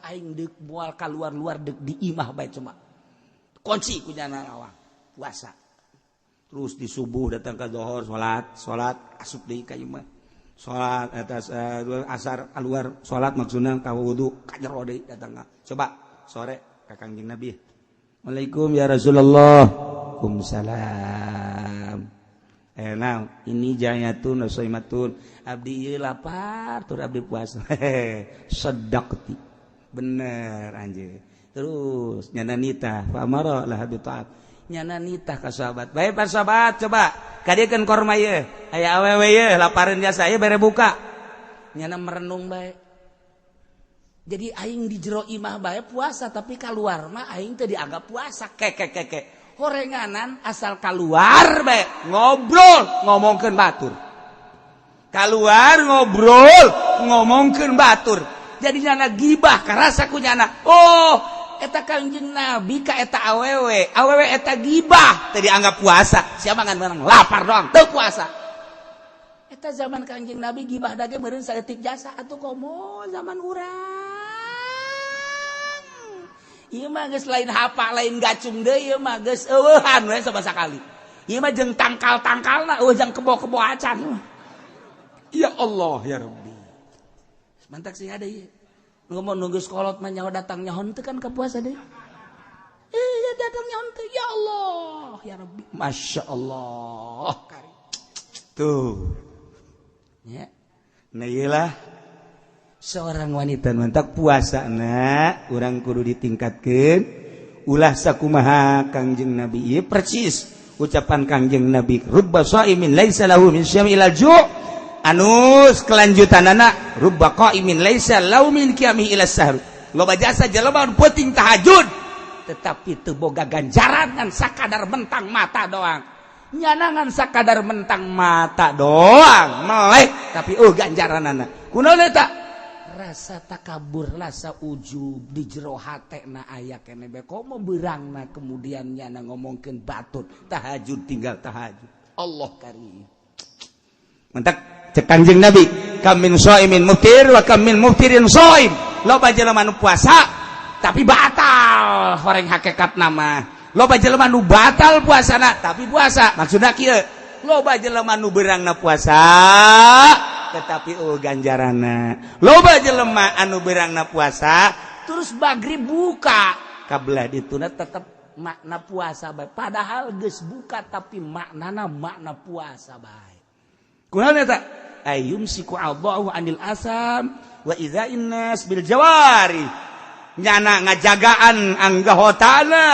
aing deuk moal kaluar deuk di imah bae cuma. Kunci kunya lawang puasa. Terus di subuh datang ke zuhur salat asup deui ka imah. Salat atas asar keluar salat maksudna ka wudu ka jero deui datang. Coba sore ka Kangjeng Nabi. Waalaikum ya Rasulullah. Waalaikumsalam. Nah, ini ja'iyatun shaimatun. Abdi ieu lapar tur abdi puasa. Sedaqti. Bener anjeun. Terus nyana nitah fa amara lah bi ta'at. Nyana nitah ka sahabat. Bae para sahabat coba kadiekeun korma ieu. Aya awewe ieu lapareun jasa ieu bere buka. Nyana merenung bae. Jadi aing di jero imah bae puasa tapi keluar mah aing teu dianggap puasa. Kek. Horenganan asal keluar bae ngobrol ngomongkeun batur. Keluar ngobrol ngomongkeun batur. Jadi nyana gibah karasa ku nyana. Oh, eta Kangjeng Nabi ka eta awewe eta gibah teu dianggap puasa. Siapa ngan menang lapar doang teu puasa. Eta zaman Kangjeng Nabi gibah dage meureun saeutik jasa atuh komo zaman urang. Ieu mah geus lain hapa lain gacung deui ieu mah geus eueuhan we sabasa kali. Ieu mah jeung tangkal-tangkalna eueuh jeung kebo-kebo acan. Ya Allah ya Rabbi. Mantak sing ada ieu. Ngomong nunggu sekolot mah nyaho datang nyahon teu kan ka puasa deui. Ya datang nyahon teu ya Allah ya Rabbi. Masyaallah. Tuh. Ya. Nah iyalah seorang wanita mantak puasa na urang kudu ditingkatkeun ulah sakumaha Kangjeng Nabi ieu persis ucapan Kangjeng Nabi rubba shaimin laisa lahu min syami ilal ju' anus kelanjutanana rubba qaimin laisa lahu min qiyami ila sahr loba jasa jelema peuting tahajud tetapi teu boga ganjaran ngan sakadar mentang mata doang nyanangan sakadar mentang mata doang melek tapi ganjaranana kunaon eta rasa takabur, rasa ujub di jero hatena aya keneh bae komo beurangna kemudian nyana ngomongkeun batur tahajud tinggal tahajud. Allah karim. Mentak cek Kangjeng Nabi, kam min shaimin muftir wa kam min muftirin shaim. Loba jelema nu puasa tapi batal horeng hakikat nama. Loba jelema nu batal puasana tapi puasa. Maksudna kieu, loba jelema nu beurangna puasa tetapi ganjarana loba jelema anu beurangna puasa terus maghrib buka kabelah dituna tetep makna puasa bae padahal geus buka tapi maknana makna puasa bae kunaon eta ayyumsiku Allahu anil asam wa idza'in nas bil jawari nyana ngajagaan anggahotana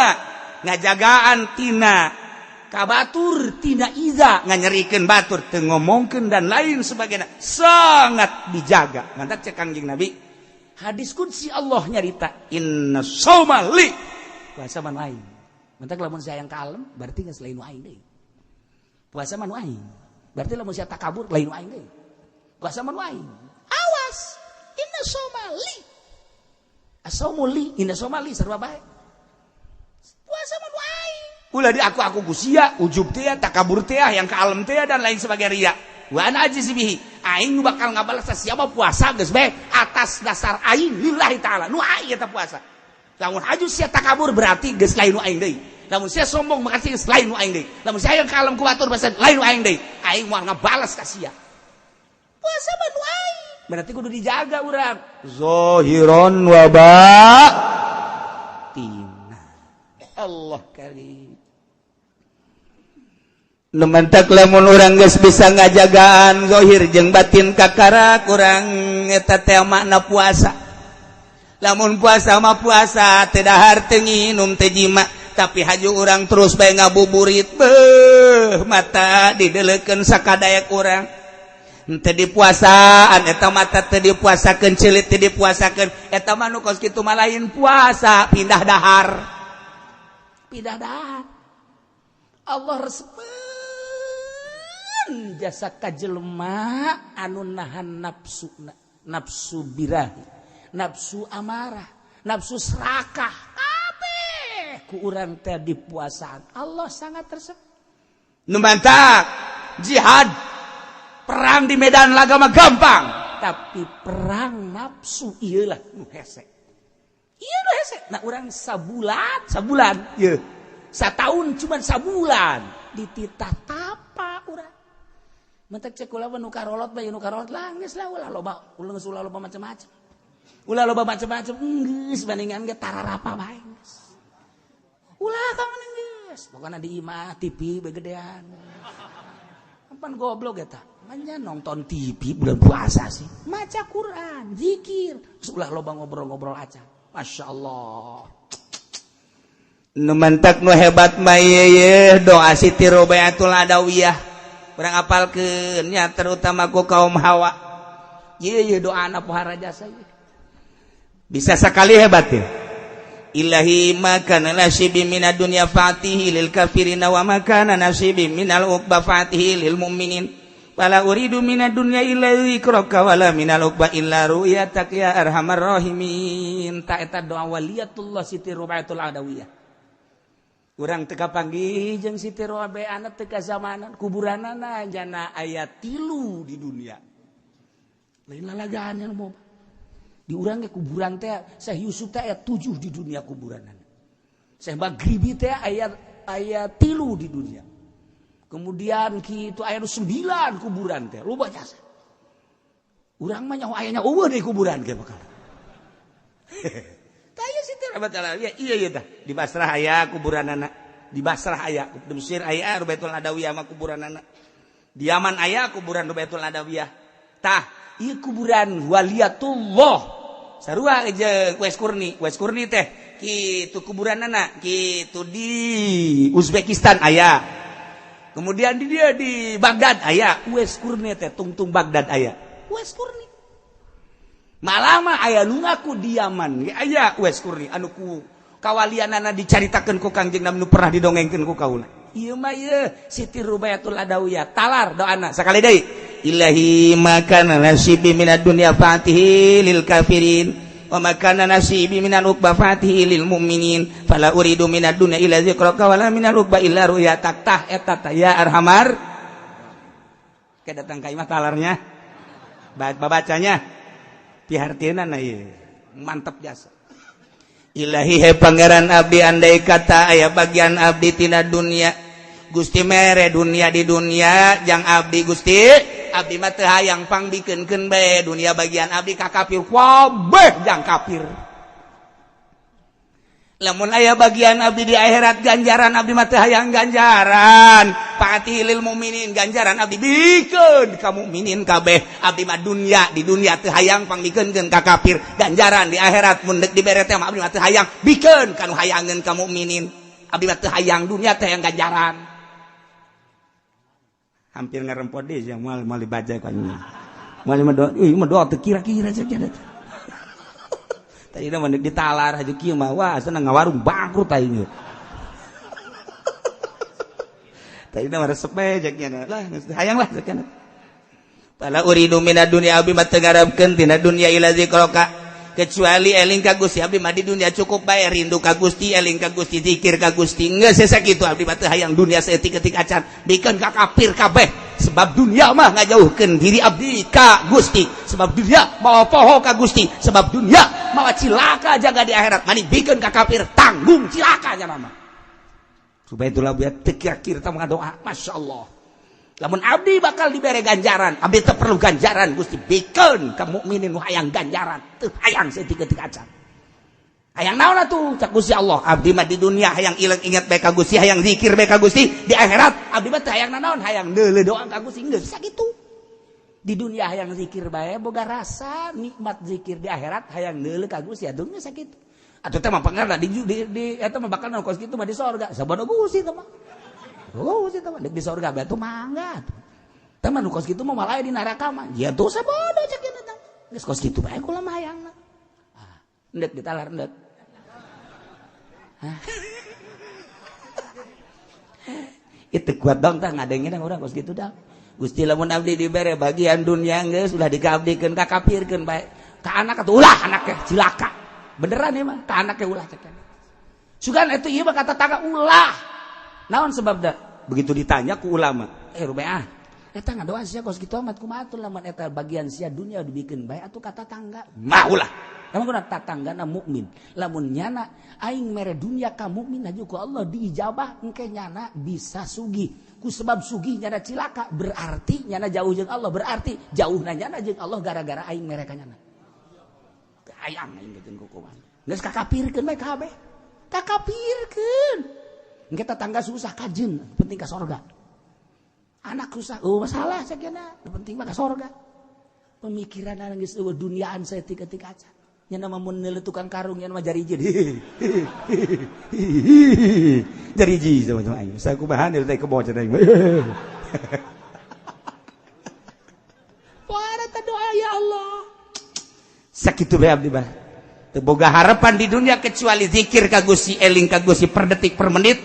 ngajagaan tina kabatur tina iza nganyerikeun batur teu ngomongkeun dan lain sebagainya sangat dijaga. Mantap cek Kangjeng Nabi. Hadis qudsi Allah nyarita inna shauma li puasa manu aing. Mantap lamun sayang ka alam berarti geus lain nu aing deui. Puasa manu aing. Berarti lamun sia takabur lain aing deui. Puasa mah aing. Awas. Inna somali. Asomuli inna somali sarua bae. Puasa mah aing. Ulah di aku ku sia, ujub teh, takabur teh, yang kalem teh dan lain sebagainya ria. Wa ana ajzibihi. Aing nu bakal ngabalas siapa puasa geus bae atas dasar aing lillahi taala. Nu aing eta puasa. Lamun aju sia takabur berarti geus lain nu aing deui. Lamun sia sombong berarti geus lain nu aing deui. Lamun sia yang kalem ku batur berarti lain nu aing deui. Aing moal ngabalas ka sia. Puasa mah nu aing. Berarti kudu dijaga urang. Zahiron wa batin. Allah karim. Numantak lamun urang geus bisa ngajagaan zahir jeung batin kakara urang eta teh makna puasa. Lamun puasa mah puasa teu dahar teu nginum teu jima tapi haju urang terus bae ngabuburit beuh mata dideleukeun sakadayak urang. Teu dipuasaan eta mata teu dipuasakeun ceulit teu dipuasakeun eta mah nu kos kitu mah lain puasa pindah dahar. Pindah dahar. Allah resep jasa kajelema anu nahan nafsu birahi, nafsu amarah, nafsu serakah kabeh ku urang teh dipuasaan. Allah sangat resep. Nu mantak jihad perang di medan laga mah gampang, tapi perang nafsu ieu lah nu hese. Ieu nu hese. Nah urang sabulan ieu. Satahun cuman sabulan dititah tapa urang. Mentek cek ulah nu karolot bae nu karolot lah geus lah ulah loba macam-macam. Ulah loba macam-macam geus bandingan ge tararapa bae geus. Ulah ka maneh geus. Pokona di imah TV begedean. Pan goblok eta. Manya nonton TV bulan puasa sih. Maca Quran, zikir. Ulah loba ngobrol-ngobrol aja. Masyaallah. Nu mantak nu hebat mah ye doa Siti Robaiatul Adawiyah. Urang apalkeun nya terutama ku kaum Hawa. Ieu doana pohara jasa ieu. Bisa sakali hebat ya. Ilahi makana nasibi minad dunya fatihi lil kafirina wa makana nasibi minal uqba fatihi lil mu'minin. Wala uridu minad dunya illa dzikraka wala minal uqba illa ru'yatak ya arhamar rahimin. Ta eta doa waliyatullah Siti Robaiatul Adawiyah. Urang teu kapanggih jeung Siti Robaiana teu ka zamanan kuburanana jana aya 3 di dunia. Lain lalagaan yang mau. Di urang ge kuburan teh Syekh Yusuf teh aya 7 di dunia kuburanana. Syekh Maghribi teh aya 3 di dunia. Kemudian kitu aya 9 kuburan teh loba jasa. Urang mah nyaho aya eueuh di kuburan ge bakal. Taya Siti Robaiatul iya tah di Basrah aya kuburanana, di Basrah aya, di Mesir aya Robaiatul Adawiyah mah kuburanana. Di Yaman aya kuburan Robaiatul Adawiyah. Tah, ieu kuburan waliyatullah. Sarua jeung Wes Kurni teh kitu kuburanana, kitu di Uzbekistan aya. Kemudian di dia di Baghdad aya, Wes Kurni teh tungtung Baghdad aya. Wes Kurni malama aya nu ngaku di Yaman ge aya Wes Kurni anu ku kawalianana dicaritakeun ku Kangjeng Nabi nu pernah didongengkeun ku kaula. Ieu mah ieu Siti Robaiatul Adawiyah. Talar doana sakali deui. Ilahi makana nasibi minad dunya fatihi lil kafirin wa makana nasibi minal uqba fatihi lil mu'minin fala uridu minad dunya illa dzikraka wala minal uqba illa ru'yatak tah eta tah ya arhamar. Kedatang ka imah talarnya. Babacanya pihartieuna na ieu mantap jasa. Ilahi he pangeran abdi andai kata aya bagian abdi tina dunia Gusti mere dunia di dunia jang abdi Gusti abdi mah teu hayang pangbikeunkeun bae dunia bagian abdi ka kafir kabeh jang kafir. Lamun aya bagian abdi di akhirat ganjaran abdi mah teu hayang ganjaran. Fatihi lil mu'minin ganjaran abdi bikeun ka mukminin kabeh. Abdi mah dunya di dunia teu hayang pangbikeunkeun ka kafir. Ganjaran di akhirat mun deuk dibere teh abdi mah teu hayang bikeun ka nu hayangeun ka mukminin. Abdi mah teu hayang dunia teh hayang ganjaran. Hampir ngarempot deui yang moal dibaca ka nya. Moal mah doa teu kira-kira saja teh. Tadi dah mandek ditalar aja kieu mah wah seneng ngawarung bangkrut aing. tadi mah resep bejaknya lah hayang lah sakana pala uridu minad dunya abi mah teu ngarepkeun tina dunya ila zikraka kecuali eling ka Gusti abdi mah di dunia cukup bae rindu ka Gusti eling ka Gusti zikir ka Gusti geus sakitu abdi mah teu hayang dunia saeutik-eutik acan bikeun ka kafir kabeh sebab dunia mah ngajauhkeun diri abdi ka Gusti sebab dunia mau poho ka Gusti sebab dunia mau cilaka jaga di akhirat mani bikeun ka kafir tanggung cilaka nya mah supaya itulah biar terakhir kita mengadoa, masya Allah. Lamun abdi bakal diberi ganjaran, abdi tak perlu ganjaran, Gusti bikin kamu mukminin hayang ganjaran, tuh hayang setik-etik acan. Hayang naon atuh cak Gusti Allah, abdi mah di dunia hayang ilang ingat bae ka Gusti, hayang zikir bae ka Gusti, di akhirat abdi mah teu hayang naon, hayang deuleu doa ka Gusti, geus sakitu. Di dunia hayang zikir bae boga rasa nikmat zikir, di akhirat hayang deuleu ka Gusti, atuh geus sakitu. Atau tema pengarna di eta mah bakal kos kitu mah di sorga. Sabada Gusti teh mah. Gusti teh mah di sorga bae tuh mangga. Teh mah kos kitu mah malah di neraka mah. Ya tuh sabada cek kitu teh. Geus kos kitu bae kula mah hayangna. Ah, endek ditalar endek. Itu kuat dong tah ngadengin urang kos kitu dah. Gusti lamun abdi dibere bagian dunia geus ulah dikabdikeun ka kafirkeun bae. Ka anak atuh ulah anaknya cilaka. Beneran ya mah, ke anaknya ulah cekan. Sugan itu iya kata tangga ulah. Naon sebab dah? Begitu ditanya ku ulama, Rubeah, eta ngadoa sia kos kitu amat kumaha atuh lamun eta bagian sia dunia dibikeun bae atuh kata tangga. Mah ulah. Lamun kuna tatanggana mukmin, lamun nyana aing mere dunia ka mukmin aju ku Allah diijabah engke nyana bisa sugih. Ku sebab sugih nyana cilaka berarti nyana jauh jeung Allah, berarti jauhna nyana jeung Allah gara-gara aing mere ka nyana. Hayang aing geus kukuman. Geus kakapirkeun bae kabeh. Kakapirkeun. Engke tetangga susah kajeun, penting ka sorga. Anak susah, masalah sakena, penting mah ka sorga. Pemikiran geus eueuh duniaan saeutik-eutik acan. Nya mah mun neuleuh tukang karung nya mah jariji. Jariji sama aing. Sakumaha neuleuh teh kebo cenah aing. Para doa ya Allah. Sakitu bae abdi mah teu boga harapan di dunia kecuali zikir ka Gusti eling ka Gusti per detik per menit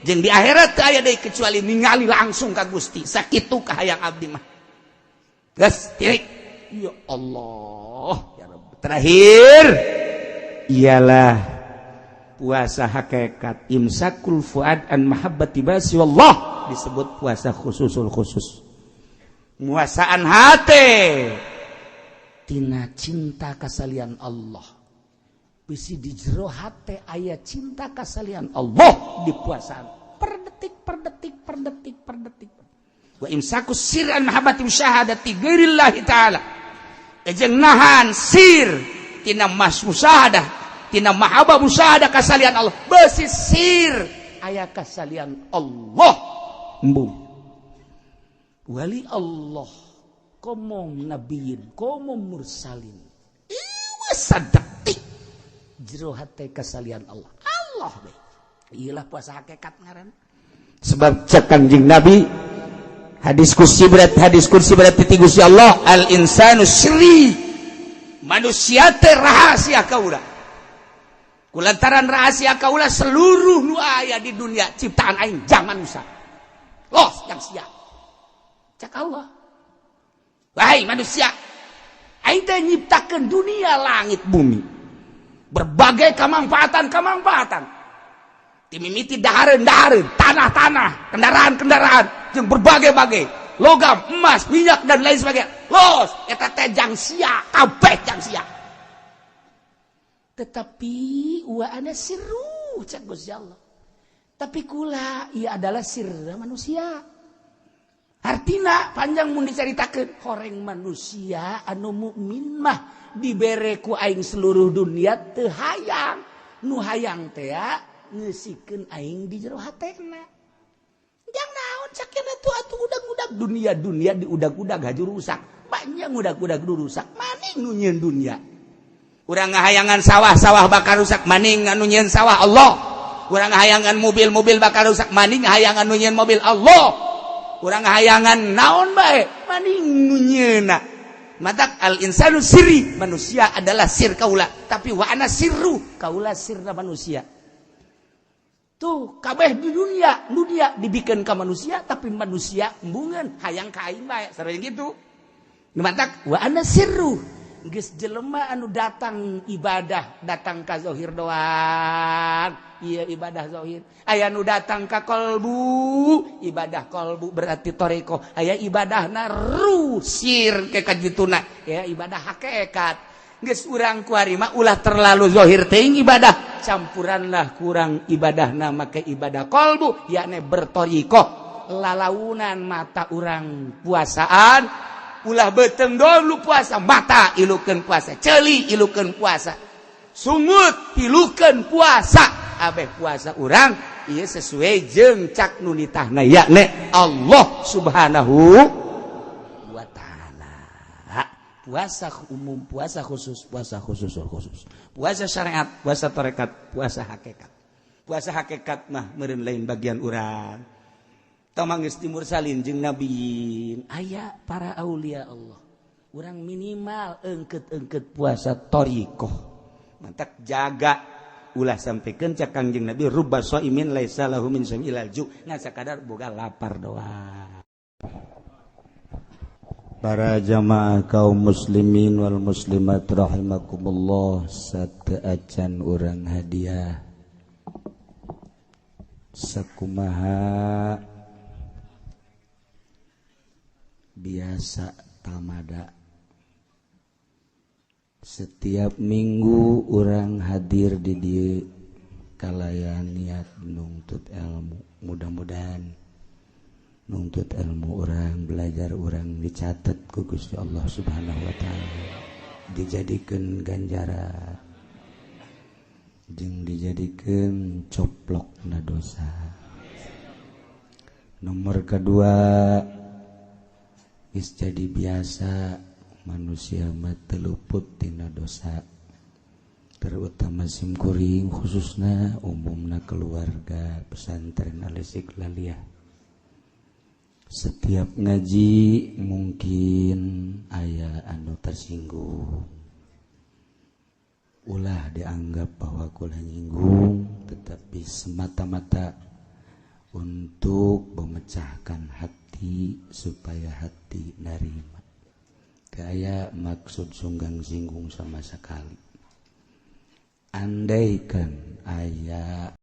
jeung di akhirat teu aya deui kecuali ningali langsung ka Gusti sakitu kahayang abdi mah geus tirik ya Allah ya Rabb. Terakhir ialah puasa hakikat imsakul fuad an mahabbati basi wallah disebut puasa khususul khusus muasaan hate tina cinta kasalian Allah bisi di jero hate aya cinta kasalian Allah di puasaan per detik per detik per detik per detik wa imsaku sirran mahabbati syahadati ghairillahi taala ejeng nahan sir tina mas musyahadah tina mahabbah musyahadah kasalian Allah bisi sir aya kasalian Allah embung wali Allah komom nabiyin komom mursalin ieu sadetik jero hate kasalian Allah Allah be iyalah puasa hakikat ngaran sebab cek Kanjeng Nabi hadis kursi berat ti Gusti Allah al insanu sirri manusia teh rahasia kaula kulantaran rahasia kaula seluruh nu aya di dunia ciptaan aing jangan usah los yang sia cek Allah. Wahai manusia, aing teh nyiptakeun dunia langit bumi. Berbagai kemanfaatan. Timimiti dahareun, tanah-tanah, kendaraan-kendaraan jeung berbagai-bagai logam, emas, minyak dan lain sebagainya. Los, eta teh jang sia, kabeh jang sia. Tetapi wa ana sirru cak Gusti Allah. Tapi kula ia adalah sirra manusia. Artina panjang mun dicaritakeun horeng manusia anu mukmin mah dibere ku aing seluruh dunia teu hayang nu hayang teh ngeusikeun aing di jero hatena jang naon sakena tuh atuh udag-udag dunia diudag-udag haju rusak panjang udag-udag rusak maning nu nyieun dunia urang ngahayangan sawah-sawah bakal rusak maning anu nyieun sawah Allah urang ngahayangan mobil-mobil bakal rusak maning ngahayangan nu nyieun mobil Allah urang hayangan naon bae maning nu nyieuna matak al insanu sirri manusia adalah sir kaula tapi wa ana sirru kaula sirna manusia tuh kabeh di dunia dibikin ke manusia tapi manusia embungan hayang ka aing bae sering gitu mantak wa ana sirru geus jelema anu datang ibadah datang ka zahir doang ieu ibadah zahir aya nu datang ka qalbu ibadah qalbu berarti toreko aya ibadahna rusir ke kajituna ya ibadah hakikat geus urang kuari mah ulah terlalu zahir teuing ibadah campuranlah kurang ibadahna make ibadah qalbu yakni bertorikoh lalaunan mata urang puasaan ulah beteng dulu puasa mata ilukeun puasa ceuli ilukeun puasa sungut pilukeun puasa abeh puasa urang ieu sesuai jeung cak nu nitahna yakni Allah Subhanahu wa taala. Puasa umum, puasa khusus, puasa khusus. Puasa syariat, puasa tarekat, puasa hakikat. Puasa hakikat mah meureun lain bagian urang. Tamanggeus timur salin jeung nabiyin, aya para aulia Allah. Urang minimal eungkeut-eungkeut puasa thariqah. Mantak jaga ulah sampikeun ca Kangjeng Nabi rubba shaimin laisa lahu min syai'il ju. Ngan sakadar boga lapar doang. Para jamaah kaum muslimin wal muslimat rahimakumullah sateuacan urang hadiah sakumaha biasa tamada setiap minggu urang hadir di dieu kalayan niat nuntut ilmu mudah-mudahan nuntut ilmu orang belajar orang dicatat ku Gusti Allah Subhanahu wa taala dijadikeun ganjaran jeung dijadikeun coplokna dosa. Nomor kedua geus jadi biasa manusia mah teu luput tina dosa terutama simkuring khususna umumna keluarga pesantren Al-Istiqlaliyah. Setiap ngaji mungkin aya anu tersinggung ulah dianggap bahwa kula nyinggung tetapi semata-mata untuk memecahkan hati supaya hati narima kaya maksud sunggang singgung sama sekali andaikan aya